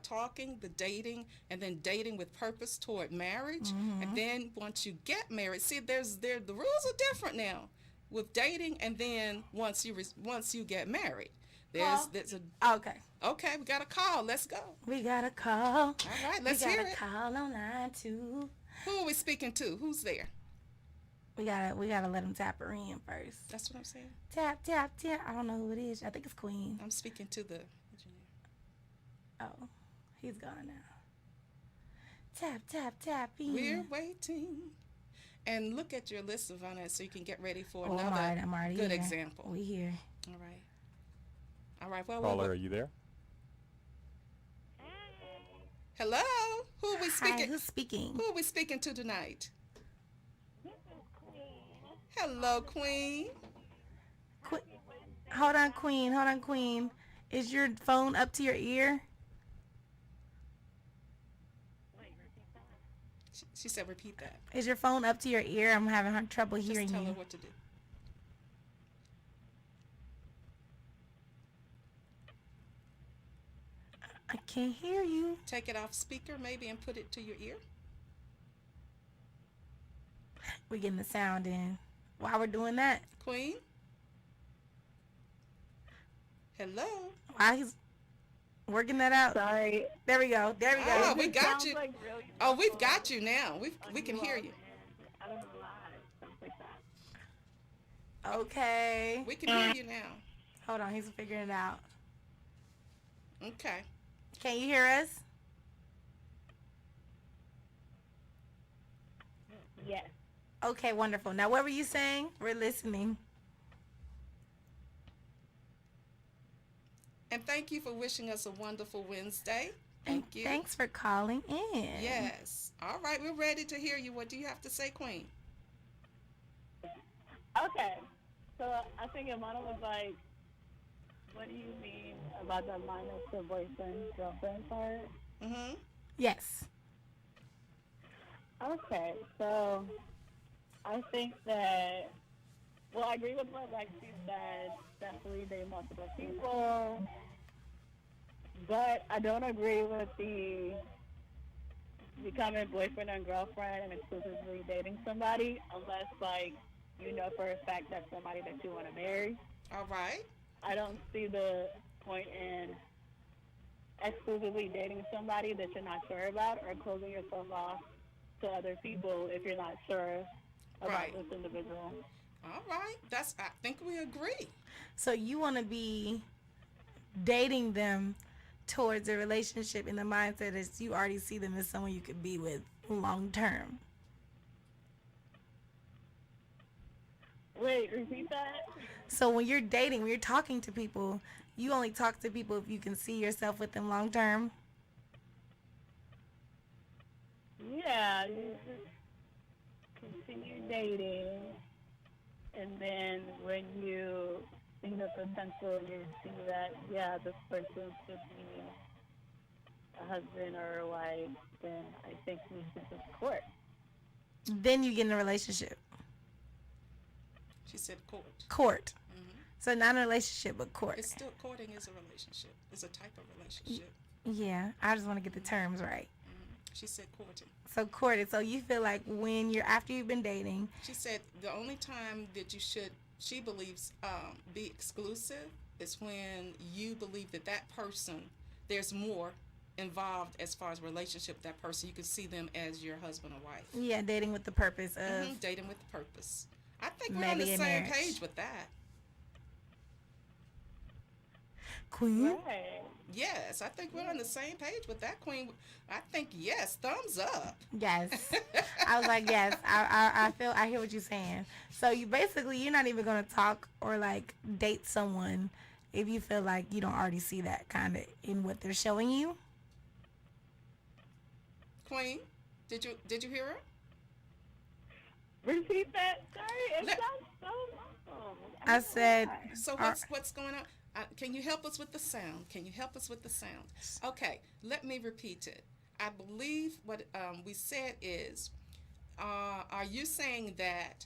talking, the dating, and then dating with purpose toward marriage, and then once you get married, see, the rules are different now with dating, and then once you get married, there's a
Okay,
we got a call. Let's go.
we got a call.
All right, let's hear
We
it.
got a call on line 2.
Who are we speaking to? Who's there?
We gotta let him tap her in first.
That's what I'm saying.
Tap. I don't know who it is. I think it's Queen.
I'm speaking to the engineer.
Oh, he's gone now. Tap in.
We're waiting. And look at your list, Savannah, so you can get ready for
Oh,
another
I'm already
good
here.
example.
We here.
All right. All right. Well,
Caller, are you there?
hello. Who are we
Hi,
speaking?
who's speaking?
Who are we speaking to tonight? Hello, Queen.
Hold on, Queen. Is your phone up to your ear?
She said, repeat that.
Is your phone up to your ear? I'm having trouble
Just
hearing
tell her
you.
what to do.
I can't hear you.
Take it off speaker maybe and put it to your ear.
We're getting the sound in. While we're doing that,
Queen. Hello.
while he's working that out.
Sorry.
There we go.
Oh, we got
Sounds
you.
like really
Oh, we've got you now. We can hear you.
I don't know why. Sounds like that.
Okay.
We can hear you now.
Hold on, he's figuring it out.
Okay.
Can you hear us?
Yes.
Okay, wonderful. Now, what were you saying? We're listening.
And thank you for wishing us a wonderful Wednesday. Thank you.
Thanks for calling in.
Yes. All right, we're ready to hear you. What do you have to say, Queen?
Okay. So I think Amanda was like, what do you mean about the minus the boyfriend, girlfriend part?
Mm-hmm.
Yes.
Okay. So I think that, well, I agree with what Lexi said. Definitely date multiple people. But I don't agree with the becoming boyfriend and girlfriend and exclusively dating somebody unless, like, you know for a fact that's somebody that you want to marry.
All right.
I don't see the point in exclusively dating somebody that you're not sure about or closing yourself off to other people if you're not sure about
Right.
this individual.
All right. I think we agree.
So you want to be dating them towards a relationship in the mindset that you already see them as someone you could be with long term.
Wait, repeat that?
So when you're dating, when you're talking to people, you only talk to people if you can see yourself with them long term.
Yeah, you just continue dating, and then when you see the potential, you see that, yeah, this person should be a husband or a wife, then I think we should just court.
Then you get in a relationship.
She said court.
Court. So not a relationship, but court.
It's still courting is a relationship. It's a type of relationship.
Yeah, I just want to get the terms right.
She said courting.
So courted. So you feel like when you're after you've been dating.
She said the only time that you should, she believes, be exclusive is when you believe that that person, there's more involved as far as relationship with that person. You can see them as your husband or wife.
Yeah, dating with the purpose of
Dating with the purpose. I think we're on the
maybe a
same
marriage.
page with that.
Queen.
Right.
Yes, I think we're on the same page with that, Queen. I think yes, thumbs up.
Yes. I was like, yes. I hear what you're saying. So you basically, you're not even gonna talk or like date someone if you feel like you don't already see that kind of in what they're showing you.
Queen, did you hear her?
Repeat that. Sorry, it
Let-
sounds so long.
I said,
So what's going on? Can you help us with the sound? Can you help us with the sound? Okay, let me repeat it. I believe what we said is, are you saying that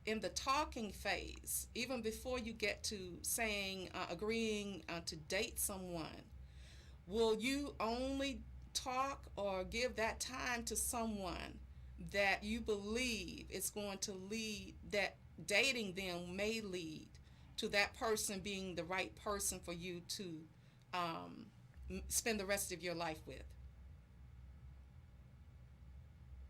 in the talking phase, even before you get to saying, agreeing to date someone, will you only talk or give that time to someone that you believe is going to lead, that dating them may lead to that person being the right person for you to spend the rest of your life with?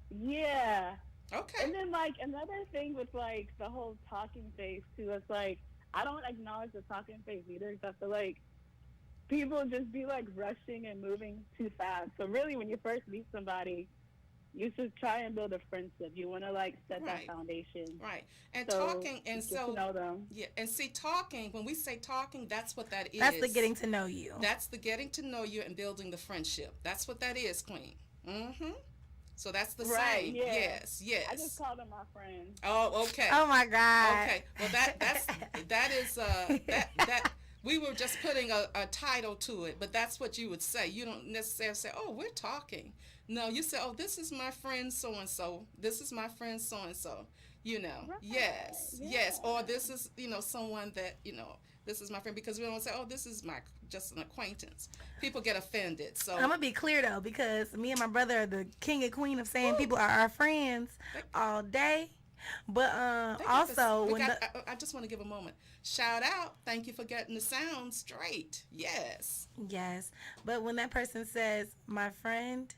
Yeah.
Okay.
And then, like, another thing with, like, the whole talking phase, too, it's like, I don't acknowledge the talking phase either, because I feel like people just be, like, rushing and moving too fast. So, really, when you first meet somebody, you should try and build a friendship. You want to, like, set
Right.
that foundation.
Right. And
So,
talking, and
get to
so,
know them.
yeah, and see, talking, when we say talking, that's what that is.
that's the getting to know you.
That's the getting to know you and building the friendship. That's what that is, Queen. Mm-hmm. So that's the
Right,
same.
yeah.
Yes, yes.
I just call them my friends.
Oh, okay.
Oh my God.
Okay. Well, that is that we were just putting a title to it, but that's what you would say. You don't necessarily say, "Oh, we're talking." No, you say, "Oh, this is my friend so and so. This is my friend so and so." You know.
Right,
Yes.
yeah.
Yes. Or this is, someone that, this is my friend, because we don't say, "Oh, this is just an acquaintance." People get offended. So
I'm gonna be clear though, because me and my brother are the king and queen of saying people are our friends all day. But
They got
also
this- we
when
got- I just want to give a moment. Shout out. Thank you for getting the sound straight. Yes.
yes, but when that person says my friend,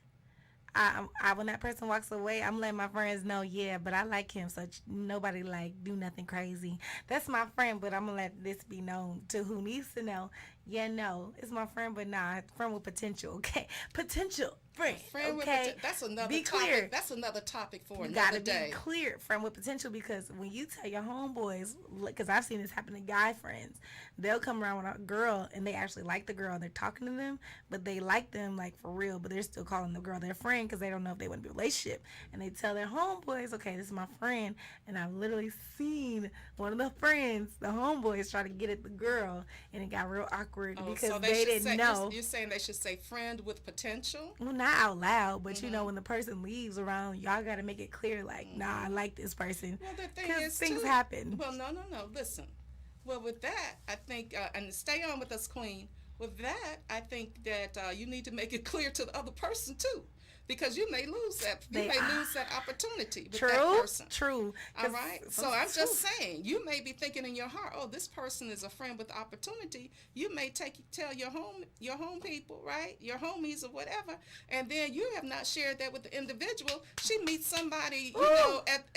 when that person walks away, I'm letting my friends know, yeah, but I like him, so nobody like do nothing crazy. That's my friend, but I'm gonna let this be known to who needs to know. Yeah, no, it's my friend, but nah, friend with potential. Okay, potential friend.
Friend with
okay,
that's another
be
topic.
clear.
That's another topic for
You
another
gotta
day.
be clear, friend with potential, because when you tell your homeboys, because I've seen this happen to guy friends, they'll come around with a girl and they actually like the girl and they're talking to them, but they like them like for real, but they're still calling the girl their friend because they don't know if they want to be in a relationship. And they tell their homeboys, okay, this is my friend, and I've literally seen one of the friends, the homeboys, try to get at the girl, and it got real awkward because
so
they
should
didn't
say,
know.
You're saying they should say friend with potential?
Well, not out loud, but you know, when the person leaves around, y'all got to make it clear, like, nah, I like this person.
Well, the thing
'Cause
is,
things
too,
happen.
Well, no. Listen. Well, with that, I think, and stay on with us, Queen. With that, I think that you need to make it clear to the other person too, because you may lose that. You may lose that opportunity with that
True,
person.
true.
All
'Cause
right. So
some-
I'm just saying, you may be thinking in your heart, "Oh, this person is a friend with opportunity." You may tell your home people, right, your homies or whatever, and then you have not shared that with the individual. She meets somebody,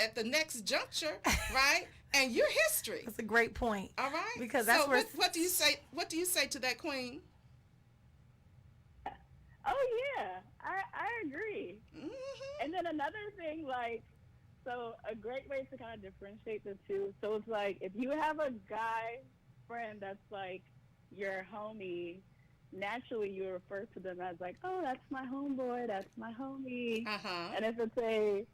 at the next juncture, right, and you're history.
That's a great point.
All right.
Because
so
that's where
what do you say? What do you say to that, Queen?
Oh, yeah. I agree.
Hmm.
And then another thing, like, so a great way to kind of differentiate the two. So it's like, if you have a guy friend that's like your homie, naturally you refer to them as like, oh, that's my homeboy, that's my homie. And if it's a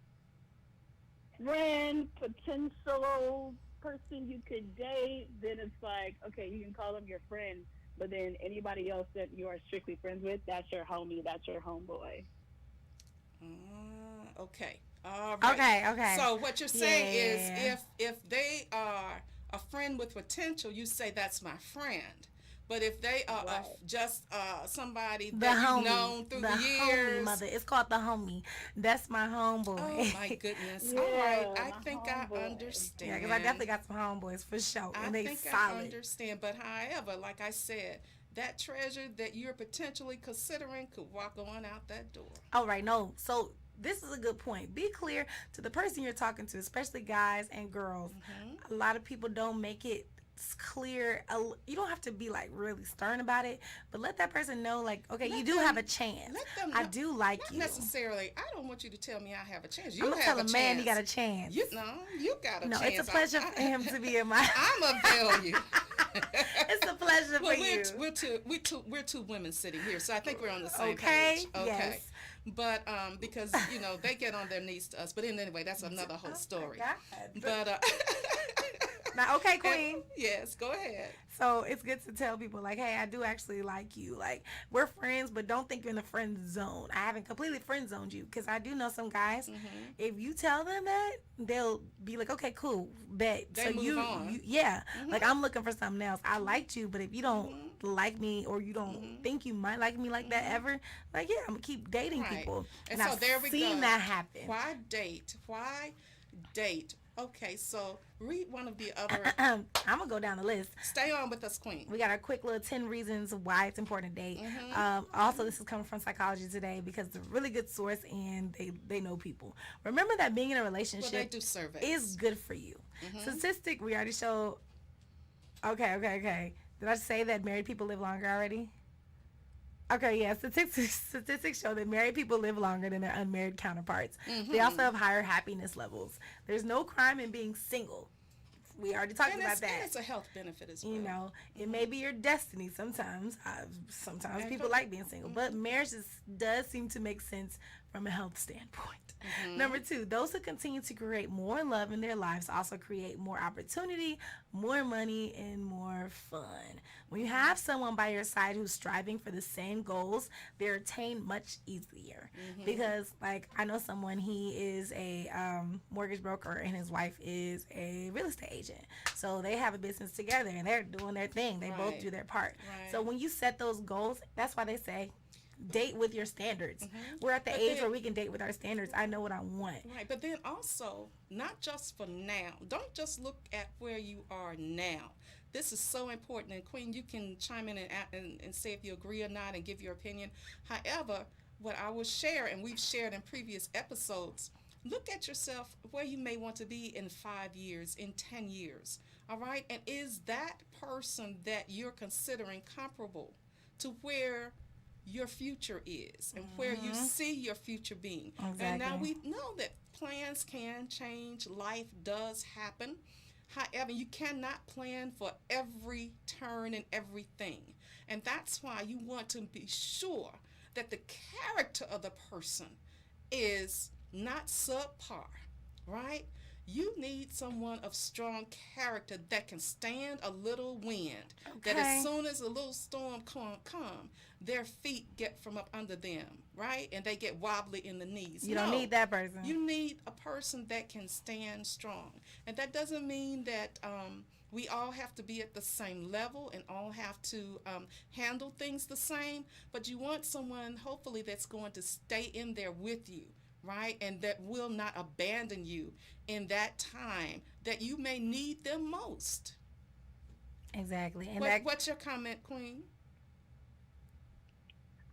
friend, potential person you could date, then it's like, okay, you can call them your friend. But then anybody else that you are strictly friends with, that's your homie, that's your homeboy.
Okay. All right.
Okay.
So what you're saying
Yeah.
is, if they are a friend with potential, you say that's my friend. But if they are
Right.
just somebody
The
that you've
homie,
known through the
homie
years.
mother. It's called the homie. That's my homeboy.
Oh my goodness!
Yeah,
All right, I
my
think I
homeboy.
understand.
Yeah, because I definitely got some homeboys for sure,
I
and they
think I
solid.
understand. But however, like I said, that treasure that you're potentially considering could walk on out that door.
All right, no. So this is a good point. Be clear to the person you're talking to, especially guys and girls.
Mm-hmm.
A lot of people don't make it clear. You don't have to be like really stern about it, but let that person know, like, okay,
Let
you do
them-
have a chance.
Let them
I
know-
do like
Not
you.
necessarily. I don't want you to tell me I have a chance. You
I'm gonna
have
tell
a
a man
chance.
he got a chance.
You got a
no,
chance.
it's a pleasure for him to be in my.
I'm a value.
It's a pleasure
Well,
for you.
we're two women sitting here, so I think we're on the same
Okay,
page. Okay.
yes.
But because they get on their knees to us. But anyway, that's another whole story.
God.
But
Now, okay, Queen.
yes, go ahead.
So it's good to tell people, like, hey, I do actually like you. Like, we're friends, but don't think you're in the friend zone. I haven't completely friend zoned you, because I do know some guys.
Mm-hmm.
If you tell them that, they'll be like, okay, cool, bet.
They
so
move on.
yeah,
Mhm.
like, I'm looking for something else. I liked you, but if you don't like me, or you don't
Mhm.
think you might like me like that ever, like, yeah, I'm gonna keep dating
Right.
people.
And
And
so
I've
there we
seen
go.
that happen.
Why date? Why date? Okay, so read one of the other.
I'm gonna go down the list.
Stay on with us, Queen.
We got our quick little 10 reasons why it's important to date.
Mhm.
Also, this is coming from Psychology Today, because it's a really good source, and they know people. Remember that being in a
Well, they
relationship
do surveys.
is good for you.
Mhm.
Statistic, we already showed. Okay. Did I say that married people live longer already? Okay, yeah. Statistics show that married people live longer than their unmarried counterparts. They also have higher happiness levels. There's no crime in being single. We already talked
and
about
it's,
that.
and it's a health benefit as well.
You know, it may be your destiny sometimes. Sometimes
And
people
for-
like being single, but marriage does seem to make sense from a health standpoint. Number 2, those who continue to create more love in their lives also create more opportunity, more money, and more fun. When you have someone by your side who's striving for the same goals, they're attained much easier. Because, like, I know someone, he is a mortgage broker, and his wife is a real estate agent. So they have a business together, and they're doing their thing. They both
Right.
do their part.
Right.
So when you set those goals, that's why they say date with your standards. We're at the
But
age
then-
where we can date with our standards. I know what I want.
Right, but then also, not just for now. Don't just look at where you are now. This is so important. And Queen, you can chime in and say if you agree or not and give your opinion. However, what I will share, and we've shared in previous episodes, look at yourself where you may want to be in 5 years, in 10 years. All right? And is that person that you're considering comparable to where your future is and where you see your future being? And now we know that plans can change, life does happen. However, you cannot plan for every turn and everything. And that's why you want to be sure that the character of the person is not subpar, right? You need someone of strong character that can stand a little wind. That
Okay.
as soon as a little storm come, their feet get from up under them, right? And they get wobbly in the knees.
You don't
No.
need that person.
You need a person that can stand strong. And that doesn't mean that we all have to be at the same level and all have to handle things the same, but you want someone hopefully that's going to stay in there with you, right? And that will not abandon you in that time that you may need them most.
Exactly. And
What's your comment, Queen?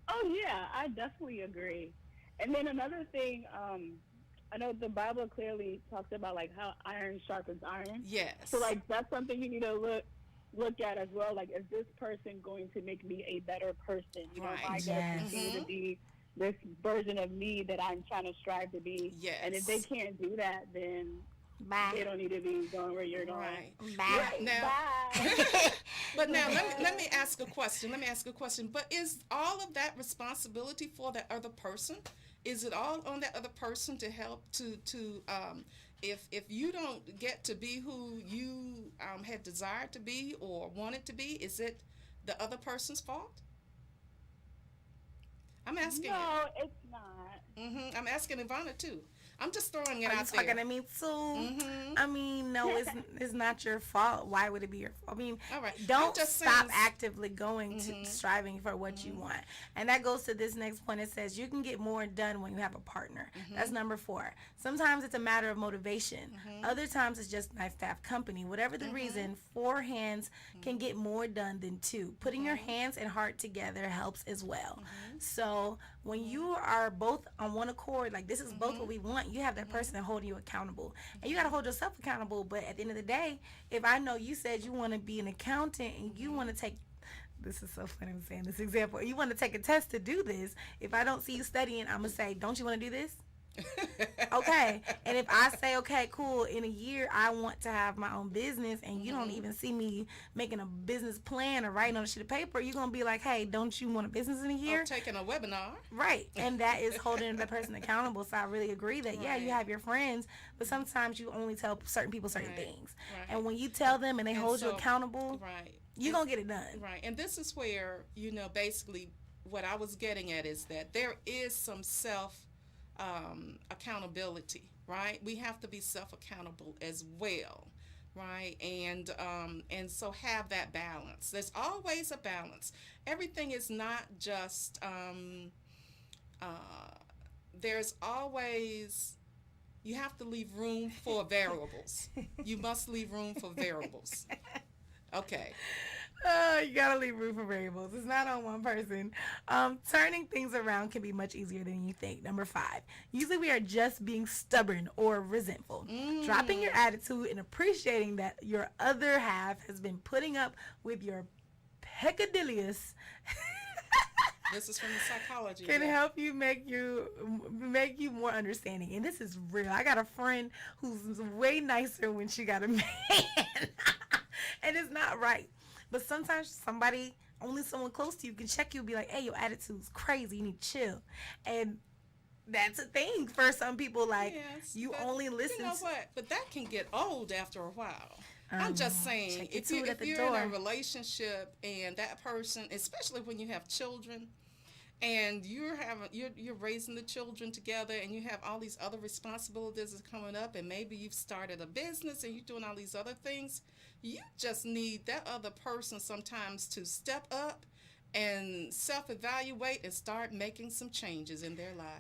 Oh yeah, I definitely agree. And then another thing, I know the Bible clearly talks about like how iron sharpens iron.
Yes.
So like that's something you need to look at as well. Like, is this person going to make me a better person? You know, am I
Right.
going
Yes.
to continue to be this version of me that I'm trying to strive to be?
Yes.
And if they can't do that, then
bye.
they don't need to be going where you're going.
Right.
Bye.
Right.
Now-
Bye.
But now let me ask a question. But is all of that responsibility for that other person? Is it all on that other person to help to if you don't get to be who you had desired to be or wanted to be, is it the other person's fault? I'm asking.
No, it's not.
I'm asking Ivana too. I'm just throwing it
Are you
out
talking
there.
to me too?
Mhm.
I mean, no, it's not your fault. Why would it be your fault? I mean,
All right. I'm
don't
just
stop
saying.
actively going to striving for what you want. And that goes to this next point. It says you can get more done when you have a partner. That's number 4. Sometimes it's a matter of motivation. Other times it's just nice to have company. Whatever the reason, 4 hands can get more done than 2. Putting your hands and heart together helps as well. So when you are both on one accord, like this is both what we want, you have that person holding you accountable. And you got to hold yourself accountable. But at the end of the day, if I know you said you want to be an accountant and you want to take, this is so funny I'm saying this example, you want to take a test to do this, if I don't see you studying, I'm going to say, don't you want to do this? Okay. And if I say, okay, cool, in a year I want to have my own business, and you don't even see me making a business plan or writing on a sheet of paper, you're going to be like, hey, don't you want a business in a year?
Or taking a webinar.
Right. And that is holding the person accountable. So I really agree that, yeah, you
Right.
have your friends, but sometimes you only tell certain people certain
Right.
things.
Right.
And when you tell them and they
And
hold you
so-
accountable,
Right.
you're going to get it done.
Right. And this is where, basically what I was getting at is that there is some self accountability, right? We have to be self accountable as well, right? And so have that balance. There's always a balance. Everything is not just there's always, you have to leave room for variables. You must leave room for variables. Okay.
You gotta leave room for variables. It's not on one person. Turning things around can be much easier than you think. Number 5. Usually we are just being stubborn or resentful. Dropping your attitude and appreciating that your other half has been putting up with your peccadilloes
This is from the psychology.
can
yeah.
help you make you more understanding. And this is real. I got a friend who's way nicer when she got a man. And it's not right. But sometimes only someone close to you can check you and be like, hey, your attitude's crazy. You need to chill. And that's a thing for some people. Like,
Yes,
you
but
only listen
You know
to...
what? But that can get old after a while. I'm just saying,
check your
if, you,
toot at
if
the
you're in a
door.
relationship and that person, especially when you have children, and you're raising the children together, and you have all these other responsibilities that's coming up, and maybe you've started a business and you're doing all these other things, you just need that other person sometimes to step up and self-evaluate and start making some changes in their life.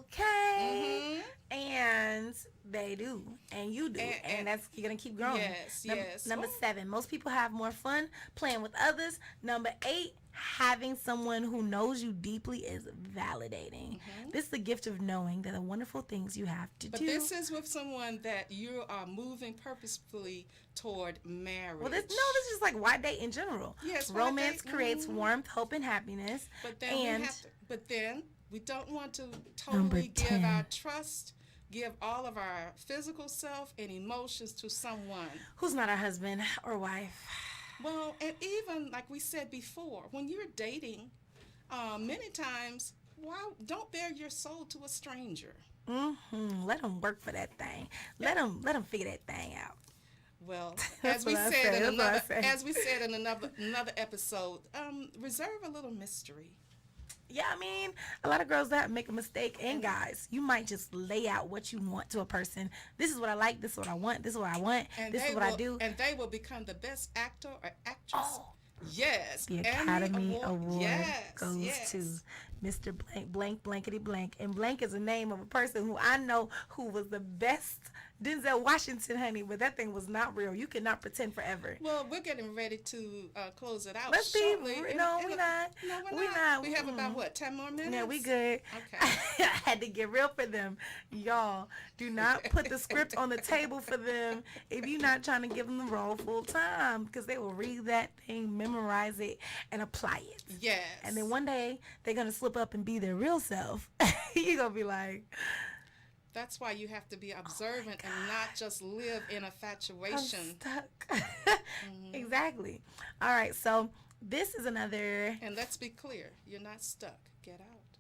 Okay. And they do. And you do. And that's, you're going to keep growing.
Yes, yes.
Number
Oh.
7, most people have more fun playing with others. Number 8, having someone who knows you deeply is validating. This is the gift of knowing that the wonderful things you have to
But
do.
this is with someone that you are moving purposefully toward marriage.
Well, this is just like why date in general.
Yes, why
Romance
date,
creates warmth, hope, and happiness.
But then
and
we don't want to
Number
totally give
10.
our trust, give all of our physical self and emotions to someone.
who's not our husband or wife?
Well, and even like we said before, when you're dating, many times, don't bare your soul to a stranger.
Let them work for that thing. Let them figure that thing out.
Well,
That's
as we
what I
said
say,
in
that's what I
another,
say.
as we said in another episode, reserve a little mystery.
Yeah, I mean, a lot of girls that make a mistake, and guys, you might just lay out what you want to a person. This is what I like. This is what I want. This is what I want. This is what I do.
And they will become the best actor or actress.
Oh.
Yes.
The Academy Award
Yes,
goes
yes.
to Mr. Blank, Blank, Blankety Blank. And Blank is a name of a person who I know who was the best Denzel Washington, honey, but that thing was not real. You cannot pretend forever.
Well, we're getting ready to close it out.
Let's be
shortly.
no, we're not.
No,
We're
we're not.
not.
We have
Mm-mm.
about what, 10 more minutes?
Yeah, we good.
Okay.
I had to get real for them. Y'all, do not put the script on the table for them if you're not trying to give them the role full time, because they will read that thing, memorize it, and apply it.
Yes.
And then one day they're going to slip up and be their real self. You're going to be like,
That's why you have to be observant and not just live in a
I'm
infatuation.
stuck. Exactly. All right, so this is another...
And let's be clear, you're not stuck. Get out.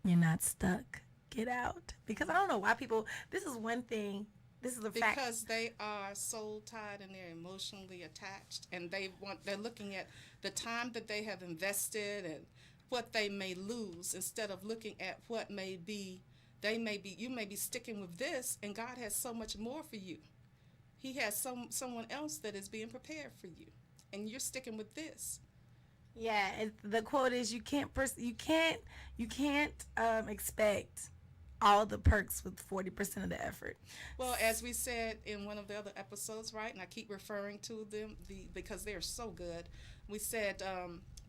You're not stuck. Get out. Because I don't know why people... This is one thing. This is a fact.
Because they are soul tied and they're emotionally attached, and they're looking at the time that they have invested and what they may lose instead of looking at what may be. You may be sticking with this, and God has so much more for you. He has someone else that is being prepared for you, and you're sticking with this.
Yeah, the quote is you can't expect all the perks with 40% of the effort.
Well, as we said in one of the other episodes, right, and I keep referring to them because they're so good. We said,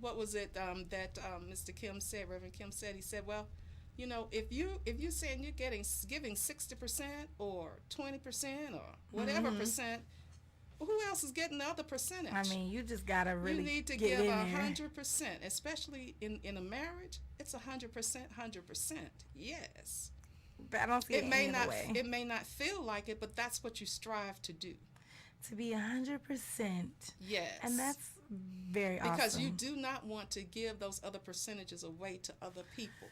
what was it that Mr. Kim said, Reverend Kim said? He said, well, you know, if you're saying you're giving 60% or 20% or whatever percent, who else is getting the other percentage?
I mean, you just gotta really
you need to
get
give
in there.
100%, especially in a marriage. It's 100%, 100%. Yes.
But I don't see it any other way.
It may not feel like it, but that's what you strive to do.
To be 100%.
Yes.
And that's very awesome.
Because you do not want to give those other percentages away to other people.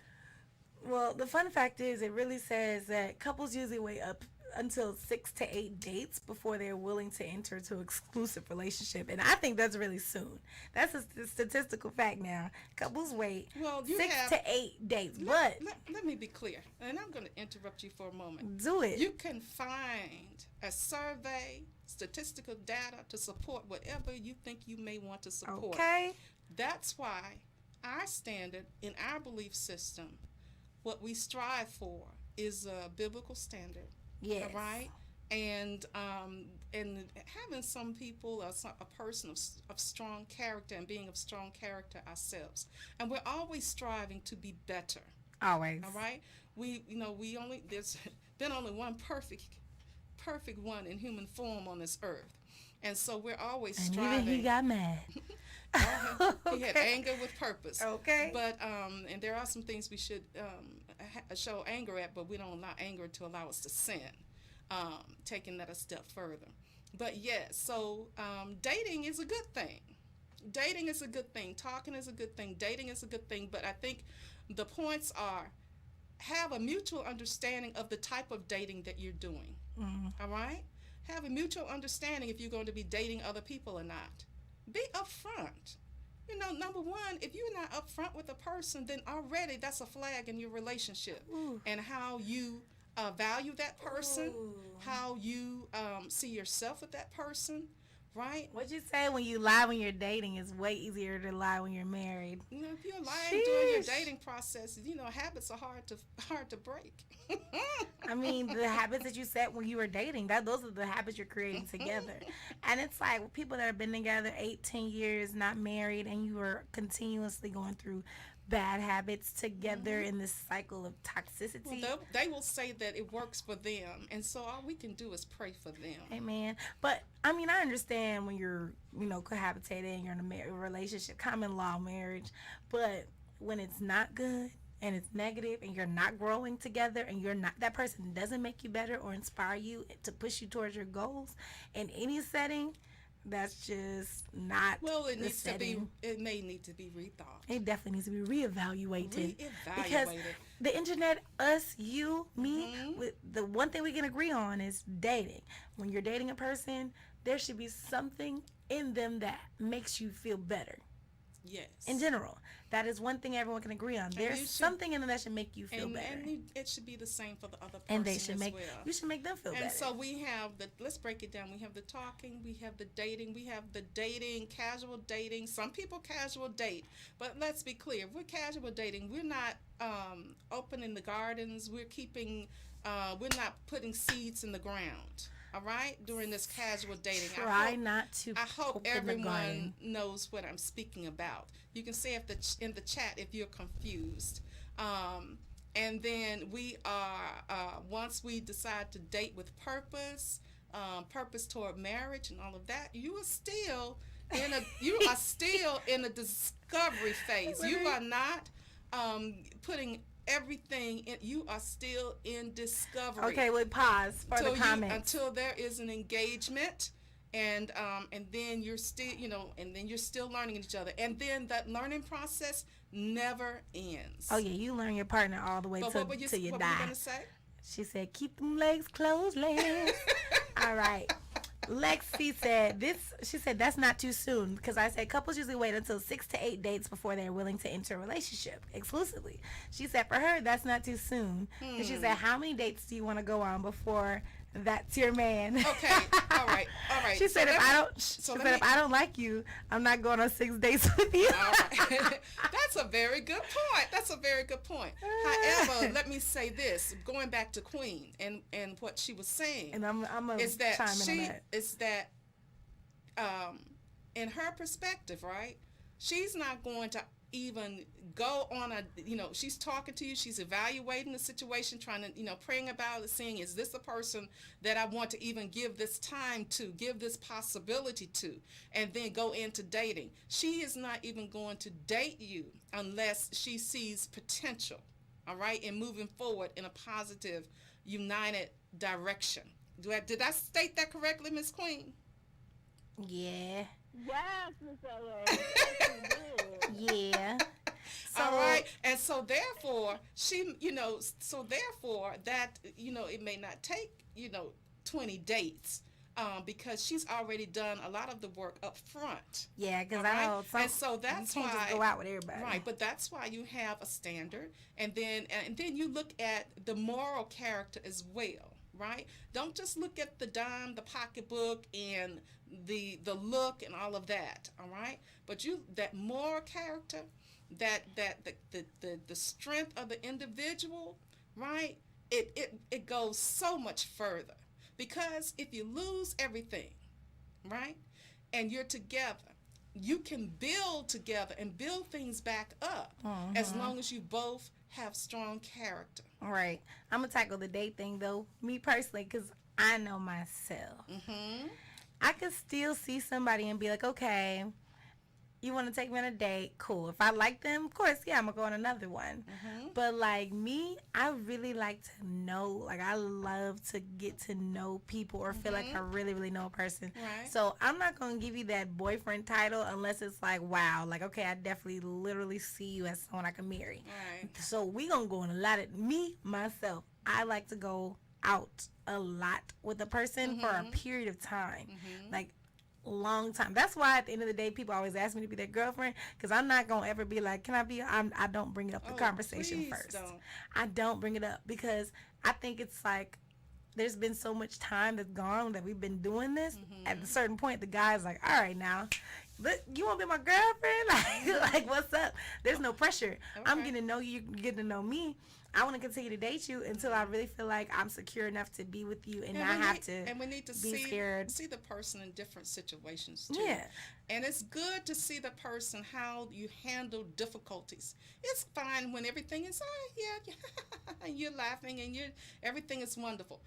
Well, the fun fact is, it really says that couples usually wait up until 6 to 8 dates before they're willing to enter into an exclusive relationship, and I think that's really soon. That's a statistical fact now. Couples wait 6 to 8 dates, but
let me be clear, and I'm going to interrupt you for a moment.
Do it.
You can find a survey, statistical data to support whatever you think you may want to support.
Okay.
That's why our standard in our belief system, what we strive for, is a biblical standard.
Yes.
All right. And having some people, a person of strong character, and being of strong character ourselves, and we're always striving to be better.
Always.
All right. There's been only one perfect one in human form on this earth, and so we're always
and
striving.
Even he got mad.
He had anger with purpose.
Okay.
But and there are some things we should show anger at, but we don't allow anger to allow us to sin. Taking that a step further. But yes, so dating is a good thing. Dating is a good thing. Talking is a good thing. Dating is a good thing. But I think the points are, have a mutual understanding of the type of dating that you're doing. All right? Have a mutual understanding if you're going to be dating other people or not. Be upfront. You know, number one, if you're not upfront with a person, then already that's a flag in your relationship.
Ooh.
And how you value that person,
Ooh.
how you see yourself with that person, right?
What'd you say? When you lie when you're dating, it's way easier to lie when you're married.
You know, if you're lying during your
Sheesh.
dating process, you know, habits are hard to break.
I mean, the habits that you set when you were dating, those are the habits you're creating together. And it's like people that have been together 8-10 years, not married, and you are continuously going through bad habits together in this cycle of toxicity.
Well, they will say that it works for them, and so all we can do is pray for them.
Amen. But I mean, I understand when you're, cohabitating, you're in a married relationship, common law marriage, but when it's not good and it's negative and you're not growing together and that person doesn't make you better or inspire you to push you towards your goals in any setting, that's just not the setting.
It may need to be rethought.
It definitely needs to be reevaluated. Because
Reevaluated.
the internet, us, you, me, with the one thing we can agree on is dating. When you're dating a person, there should be something in them that makes you feel better.
Yes.
In general, that is one thing everyone can agree on. There's something in them that should make you feel better.
And it should be the same for the other person
And they should
as well.
You should make them feel better.
And so we have let's break it down. We have the talking, we have the dating, we have the dating, casual dating. Some people casual date, but let's be clear. If we're casual dating, we're not opening the gardens. We're not putting seeds in the ground. All right, during this casual dating.
I
hope
open
everyone knows what I'm speaking about. You can say in the chat if you're confused. And then we are once we decide to date with purpose, purpose toward marriage and all of that, you are still in a discovery phase. You are not putting everything you are still in discovery.
Okay, wait, pause for the comments.
Until there is an engagement, and then you're still learning each other, and then that learning process never ends.
Oh yeah, you learn your partner all the way till you die.
What were you gonna say?
She said, "Keep them legs closed, ladies." All right. Lexi said this. She said that's not too soon because I said couples usually wait until 6 to 8 dates before they're willing to enter a relationship exclusively. She said for her that's not too soon. And she said how many dates do you want to go on before that's your man?
Okay, all right.
She said if I don't like you, I'm not going on 6 dates with you.
All right. That's a very good point. However, let me say this, going back to Queen and what she was saying.
And I'm
is that
chime in on that.
is that in her perspective, right? She's not going to even go on she's talking to you, she's evaluating the situation, trying to, praying about it, seeing is this the person that I want to even give this time to, give this possibility to, and then go into dating. She is not even going to date you unless she sees potential, all right, in moving forward in a positive, united direction. Did I state that correctly, Miss Queen?
Yeah.
Yes, Miss LA. Yes, you did.
Yeah. So,
all right, and so therefore that it may not take 20 dates because she's already done a lot of the work up front.
Yeah, because
all
I know
right?
some,
And so that's
you can't
why
just go out with everybody.
right, but that's why you have a standard, and then you look at the moral character as well, right? Don't just look at the dime, the pocketbook, and the look and all of that, all right? But that moral character, that the strength of the individual, right? It goes so much further, because if you lose everything, right, and you're together, you can build together and build things back up as long as you both have strong character.
All right. I'm going to tackle the date thing, though, me personally, because I know myself. I could still see somebody and be like, okay, you want to take me on a date? Cool. If I like them, of course, yeah, I'm going to go on another one. But like me, I really like to know, like I love to get to know people or feel like I really, really know a person.
Right.
So I'm not going to give you that boyfriend title unless it's like, wow, like, okay, I definitely literally see you as someone I can marry.
Right.
So we going to go on a lot of, myself, I like to go out a lot with a person for a period of time. Like, long time. That's why at the end of the day people always ask me to be their girlfriend, because I'm not gonna ever be like, can I be? I don't bring it up the conversation
please
first.
don't.
I don't bring it up because I think it's like there's been so much time that's gone that we've been doing this. At a certain point the guy's like, all right now, but you want to be my girlfriend? Like what's up? There's no pressure. I'm getting to know you, you're getting to know me. I want to continue to date you until I really feel like I'm secure enough to be with you and not have to
and we need to
be scared.
see the person in different situations too.
Yeah.
And it's good to see the person, how you handle difficulties. It's fine when everything is and you're laughing and everything is wonderful.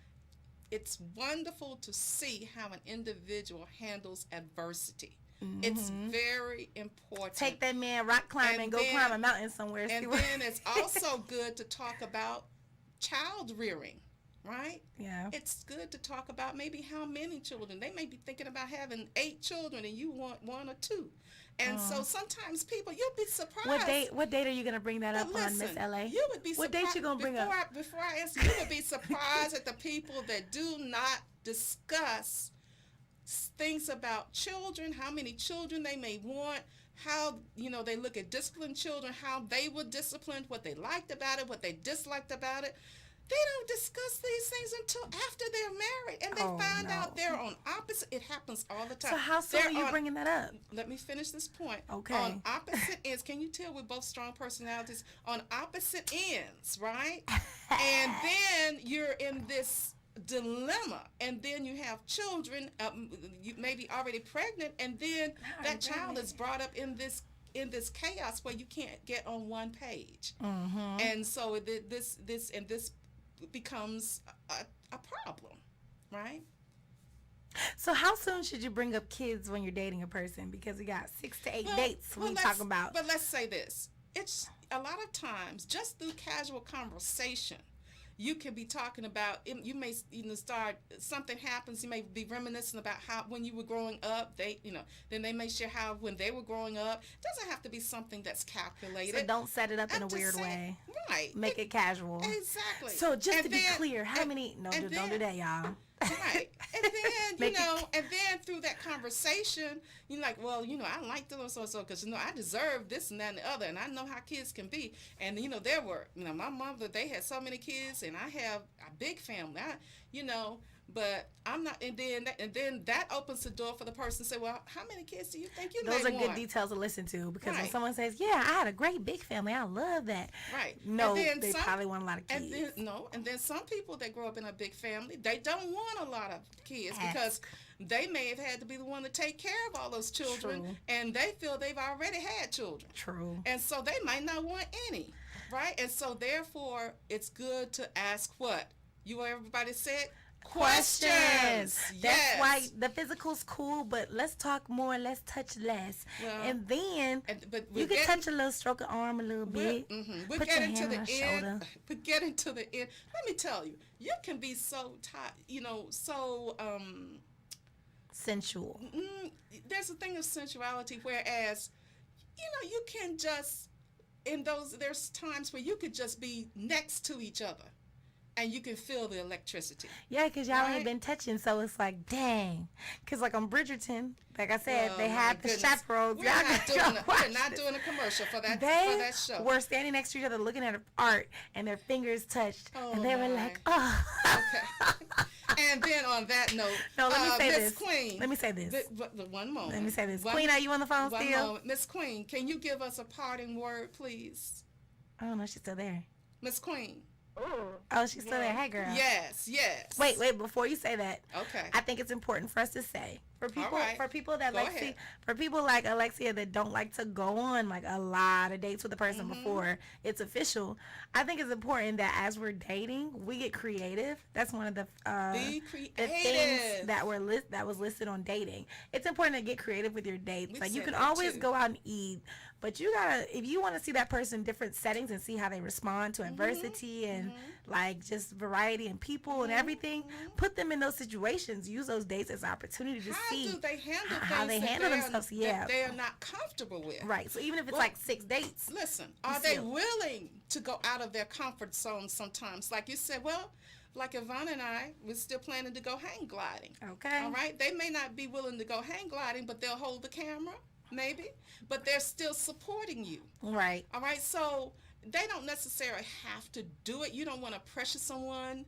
It's wonderful to see how an individual handles adversity. It's very important.
Take that man rock climbing and go climb a mountain somewhere.
And then it's also good to talk about child rearing, right?
Yeah.
It's good to talk about maybe how many children. They may be thinking about having 8 children and you want 1 or 2. And so sometimes people, you'll be surprised.
What date are you going to bring that up on, Miss LA?
You would be
what
surprised.
date you going to bring up?
Before I answer, you would be surprised at the people that do not discuss things about children, how many children they may want, how they look at disciplined children, how they were disciplined, what they liked about it, what they disliked about it. They don't discuss these things until after they're married, and they find out they're on opposite. It happens all the time.
So how soon are you bringing that up?
Let me finish this point.
Okay.
On opposite ends, can you tell we're both strong personalities? On opposite ends, right? And then you're in this dilemma, and then you have children, you may be already pregnant, and then that child is brought up in this chaos where you can't get on one page. And so this becomes a problem, right?
So how soon should you bring up kids when you're dating a person? Because we got 6 to 8 dates we talk about.
But let's say this. It's a lot of times just through casual conversation, you can be talking about, you may start, something happens, you may be reminiscing about how when you were growing up, then they may share how when they were growing up. It doesn't have to be something that's calculated.
So don't set it up in a weird way.
Right.
Make it casual.
Exactly.
So just to be clear, how many, don't do that, y'all.
Right. And then,
Make it-
and then through that conversation, you're like, well, I like this so because, I deserve this and that and the other, and I know how kids can be. And, there were, my mother, they had so many kids, and I have a big family, but I'm not, and then that opens the door for the person to say, well, how many kids do you think you
Those
may
are
want?
good details to listen to, because when
Right.
someone says, yeah, I had a great big family, I love that.
Right.
No,
And then
they probably want a lot of kids.
And then some people that grow up in a big family, they don't want a lot of kids
Ask.
because they may have had to be the one to take care of all those children,
True.
and they feel they've already had children.
True.
And so they might not want any, right? And so therefore, it's good to ask what? Everybody said?
Questions.
Yes.
That's why the physical's cool, but let's talk more, let's touch less.
Well,
and then
But
you can touch a little, stroke an arm a little bit.
We're
Put your
getting to
hand
the
on her
end.
shoulder.
We're getting to the end. Let me tell you, you can be so so
Sensual.
there's a thing of sensuality, whereas you can just there's times where you could just be next to each other and you can feel the electricity.
Yeah, because y'all
Right.
ain't been touching, so it's like, dang. Because like on Bridgerton, like I said,
Well,
they
my
had the
goodness.
chaperones.
We're
Y'all
not,
gotta
doing
go
a,
watch
we're not
this.
doing a commercial for that
They
show.
were standing next to each other looking at art, and their fingers touched,
Oh,
and they were
my.
like, oh.
Okay. And then on that note,
No, let me say
Miss
this.
Queen.
Let me say this.
One moment.
Let me say this.
One-
Queen, are you on the phone
one
still?
moment. Miss Queen, can you give us a parting word, please?
I don't know. She's still there.
Miss Queen.
Ooh.
Oh, she's still there. Hey, girl.
Yes.
Wait. Before you say that,
Okay.
I think it's important for us to say for people
right.
that
Go
like
ahead.
for people like Alexia that don't like to go on like a lot of dates with a person
Mm-hmm.
before it's official. I think it's important that as we're dating, we get creative. That's one of the
Be
the things
creative.
that was listed on dating. It's important to get creative with your dates.
We
Like you
said
can
that
always
too.
go out and eat, but you gotta, if you want to see that person in different settings and see how they respond
Mm-hmm.
to adversity and like just variety in people and everything, put them in those situations. Use those dates as an opportunity to
How
see
do they handle
how
things
they
that
handle
they
themselves.
Are,
Yeah,
that they are not comfortable with?
right. So even if it's
Well,
like 6 dates,
Listen, are they
still-
willing to go out of their comfort zone sometimes? Like you said, well, like Yvonne and I, we're still planning to go hang gliding.
okay.
All right? They may not be willing to go hang gliding, but they'll hold the camera, maybe. But they're still supporting you.
Right.
All right? So they don't necessarily have to do it. You don't want to pressure someone,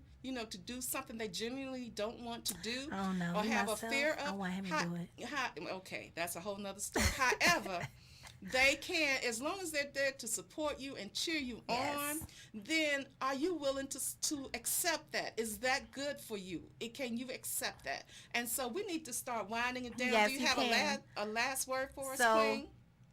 to do something they genuinely don't want to do.
Oh no.
Or
me
have
myself,
a fear of.
I want him to do it.
Okay, that's a whole nother story. However, they can, as long as they're there to support you and cheer you
Yes.
on, then are you willing to accept that? Is that good for you? Can you accept that? And so we need to start winding it down.
Yes,
Do you
you
have
can.
a last word for us,
So,
Queen?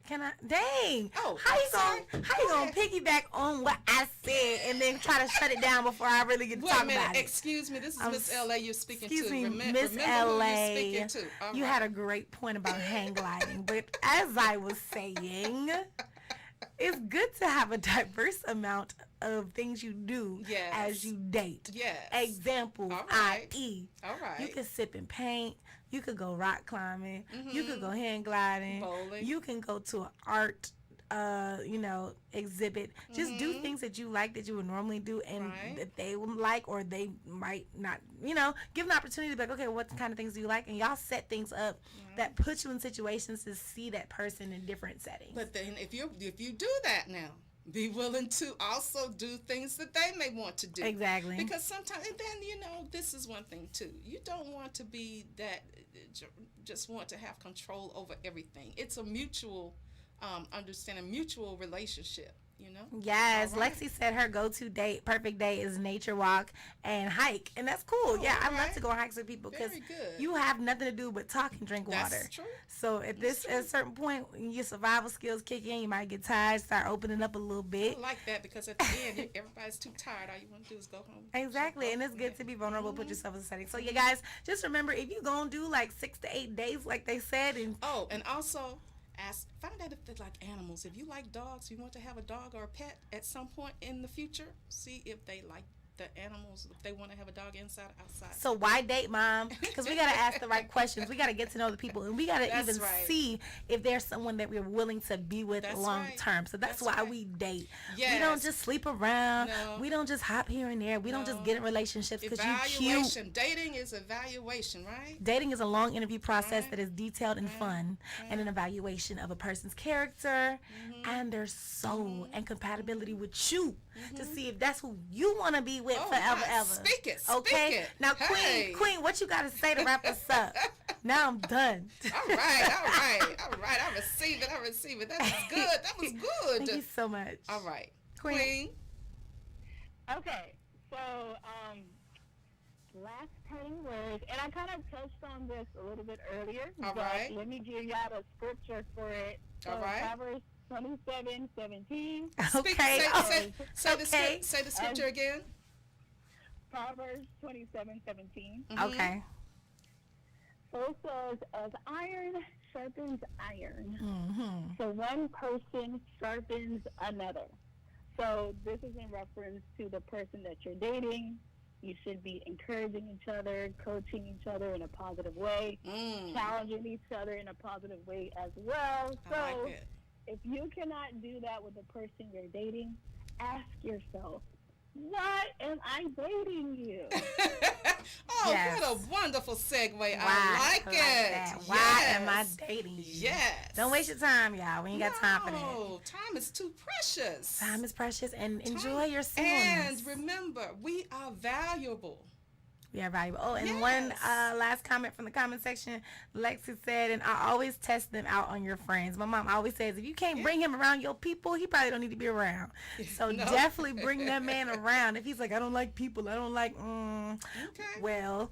Can I? Dang.
Oh,
how you
I'm sorry.
how you
Go
gonna piggyback on what I said and then try to shut it down before I really get to
Wait a
talk
minute.
about it?
Excuse me. This is
I'm
Miss LA you're speaking
Excuse
to.
me,
Remember
Miss
who
LA.
you're speaking to. All
You
right.
had a great point about hang gliding, but as I was saying, it's good to have a diverse amount of things you do
Yes.
as you date.
Yes.
Example,
All right.
i.e.,
All right.
you can sip and paint. You could go rock climbing. You could go hang gliding.
Bowling.
You can go to an art, exhibit. Just do things that you like that you would normally do, and
Right.
that they would like, or they might not. Give an opportunity to be like, okay, what kind of things do you like, and y'all set things up that put you in situations to see that person in different settings.
But then if you do that now, be willing to also do things that they may want to do.
Exactly.
Because sometimes, and then, this is one thing too. You don't want to be that, just want to have control over everything. It's a mutual understanding, mutual relationship,
Yes,
All right.
Lexi said her go-to perfect date is nature walk and hike, and that's cool. Yeah, I love
alright.
to go on hikes with people because
Very good.
you have nothing to do but talk and drink
That's
water.
true.
So at a certain point, when your survival skills kick in, you might get tired, start opening up a little bit.
I like that because at the end, everybody's too tired. All you want to do is go home.
Exactly, and it's good to be vulnerable, put yourself in a setting. So you guys, just remember, if you're gonna do like 6 to 8 days, like they said, and
Oh, and also find out if they like animals. If you like dogs, you want to have a dog or a pet at some point in the future, see if they like the animals, if they want to have a dog inside or outside.
So why date, Mom? Because we got to ask the right questions. We got to get to know the people, and we got to
That's
even
right.
see if there's someone that we're willing to be with
That's
long
right.
term. So that's
That's
why
right.
we date. We
Yes.
don't just sleep around.
No.
We don't just hop here and there. We don't just
No.
get in relationships because you cute.
Evaluation. Dating is evaluation, right?
Dating is a long interview process
Right.
that is detailed and fun, and an evaluation of a person's character
Mm-hmm.
and their soul and compatibility with you to see if that's who you want to be with
Oh,
forever,
God.
ever.
Speak it,
Okay.
speak it.
Now,
Hey.
Queen, what you got to say to wrap us up? Now I'm done.
All right. I receive it. That was good. That was good.
Thank you so much.
All right.
Queen.
Queen.
Okay, so last parting words, and I kind of touched on this a little bit earlier,
All
but
right.
let me give y'all the scripture for it. So
All right.
Proverbs 27:17.
Speak,
Okay.
say
Okay.
the scripture again.
Proverbs 27:17.
Okay.
So it says, as iron sharpens iron,
Mm-hmm.
so one person sharpens another. So this is in reference to the person that you're dating. You should be encouraging each other, coaching each other in a positive way, challenging each other in a positive way as well. So
I like it.
if you cannot do that with the person you're dating, ask yourself, why am I dating you?
Oh,
Yes.
what a wonderful segue.
Why?
I like it.
that. Why am I
Yes.
dating you?
Yes.
Don't waste your time, y'all. We ain't got time for that.
No, time is too precious.
Time is precious, and enjoy
Time-
your singleness.
And remember, we are valuable.
We are valuable. Oh, and one
Yes.
last comment from the comment section. Lexi said, and I always test them out on your friends. My mom always says, if you can't bring him around your people, he probably don't need to be around. So
No.
definitely bring that man around. If he's like, I don't like people, I don't like,
Okay.
well,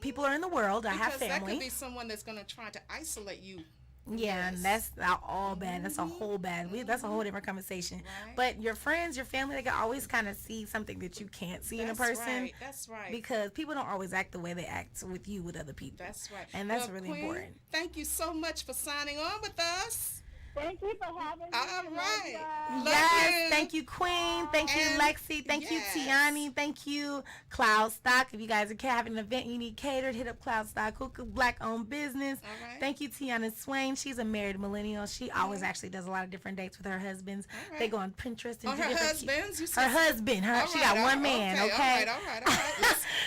people are in the world. I have
Because that
family.
could be someone that's going to try to isolate you.
Yeah, and
Yes.
that's not all bad. That's a whole bad. That's a whole different conversation.
Right.
But your friends, your family, they can always kind of see something that you can't see in a
That's
person.
right. That's right.
Because people don't always act the way they act with you with other people.
That's right.
And that's
Well,
really
Queen,
important.
Thank you so much for signing on with us.
Thank you for having me.
All right. Love
Yes,
you.
thank you, Queen. Thank you,
And
Lexi. Thank
yes.
you, Tiani. Thank you, Cloud Stock. If you guys are having an event you need catered, hit up Cloud Stock, Hookah, black-owned business.
All right.
Thank you, Tiana Swain. She's a married millennial. She always actually does a lot of different dates with her husbands.
All right.
They go on Pinterest and
On
do
her
different.
husbands? You
Her
said
husband. Her.
All
She
right,
got one man. Okay.
All right.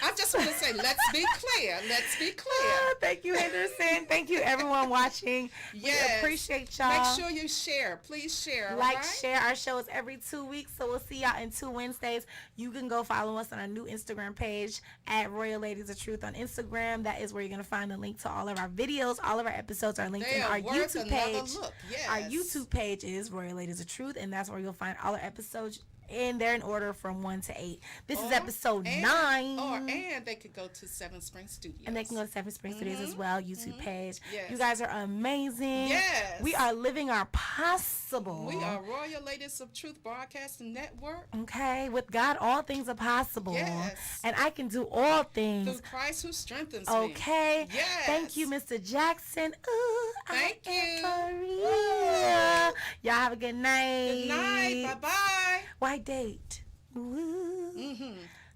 I just want to say, let's be clear. Let's be clear.
Ah, thank you, Henderson. Thank you, everyone watching.
Yes.
We appreciate y'all.
Make sure you share. Please share. all
Like,
right?
share. Our show is every 2 weeks, so we'll see y'all in 2 Wednesdays. You can go follow us on our new Instagram page at Royal Ladies of Truth on Instagram. That is where you're going to find a link to all of our videos. All of our episodes are linked
They
in
are
our
worth
YouTube
another
page.
look. Yes.
Our YouTube page is Royal Ladies of Truth, and that's where you'll find all our episodes. And they're in order from 1 to 8. This is episode 9.
And they could go to Seven Spring Studios.
And they can go to Seven Spring Studios as well, YouTube page.
Yes.
You guys are amazing.
Yes.
We are living our possible.
We are Royal Ladies of Truth Broadcasting Network.
Okay, with God, all things are possible.
Yes.
And I can do all things.
Through Christ who strengthens me.
Okay.
Yes.
Thank you, Mr. Jackson. Ooh,
Thank
I am
you.
for real. Y'all have a good night.
Good night. Bye-bye.
Why date? Ooh.
Mm-hmm.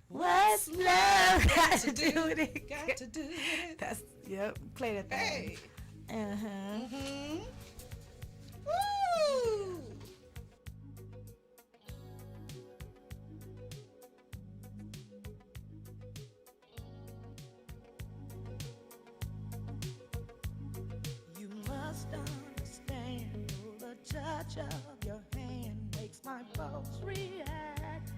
What's love got to do with it?
Got to do it.
That's, yep, play that thing.
Hey.
Uh-huh.
Mm-hmm. Woo!
You must understand the touch of your hand makes my pulse react.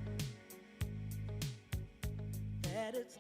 That it's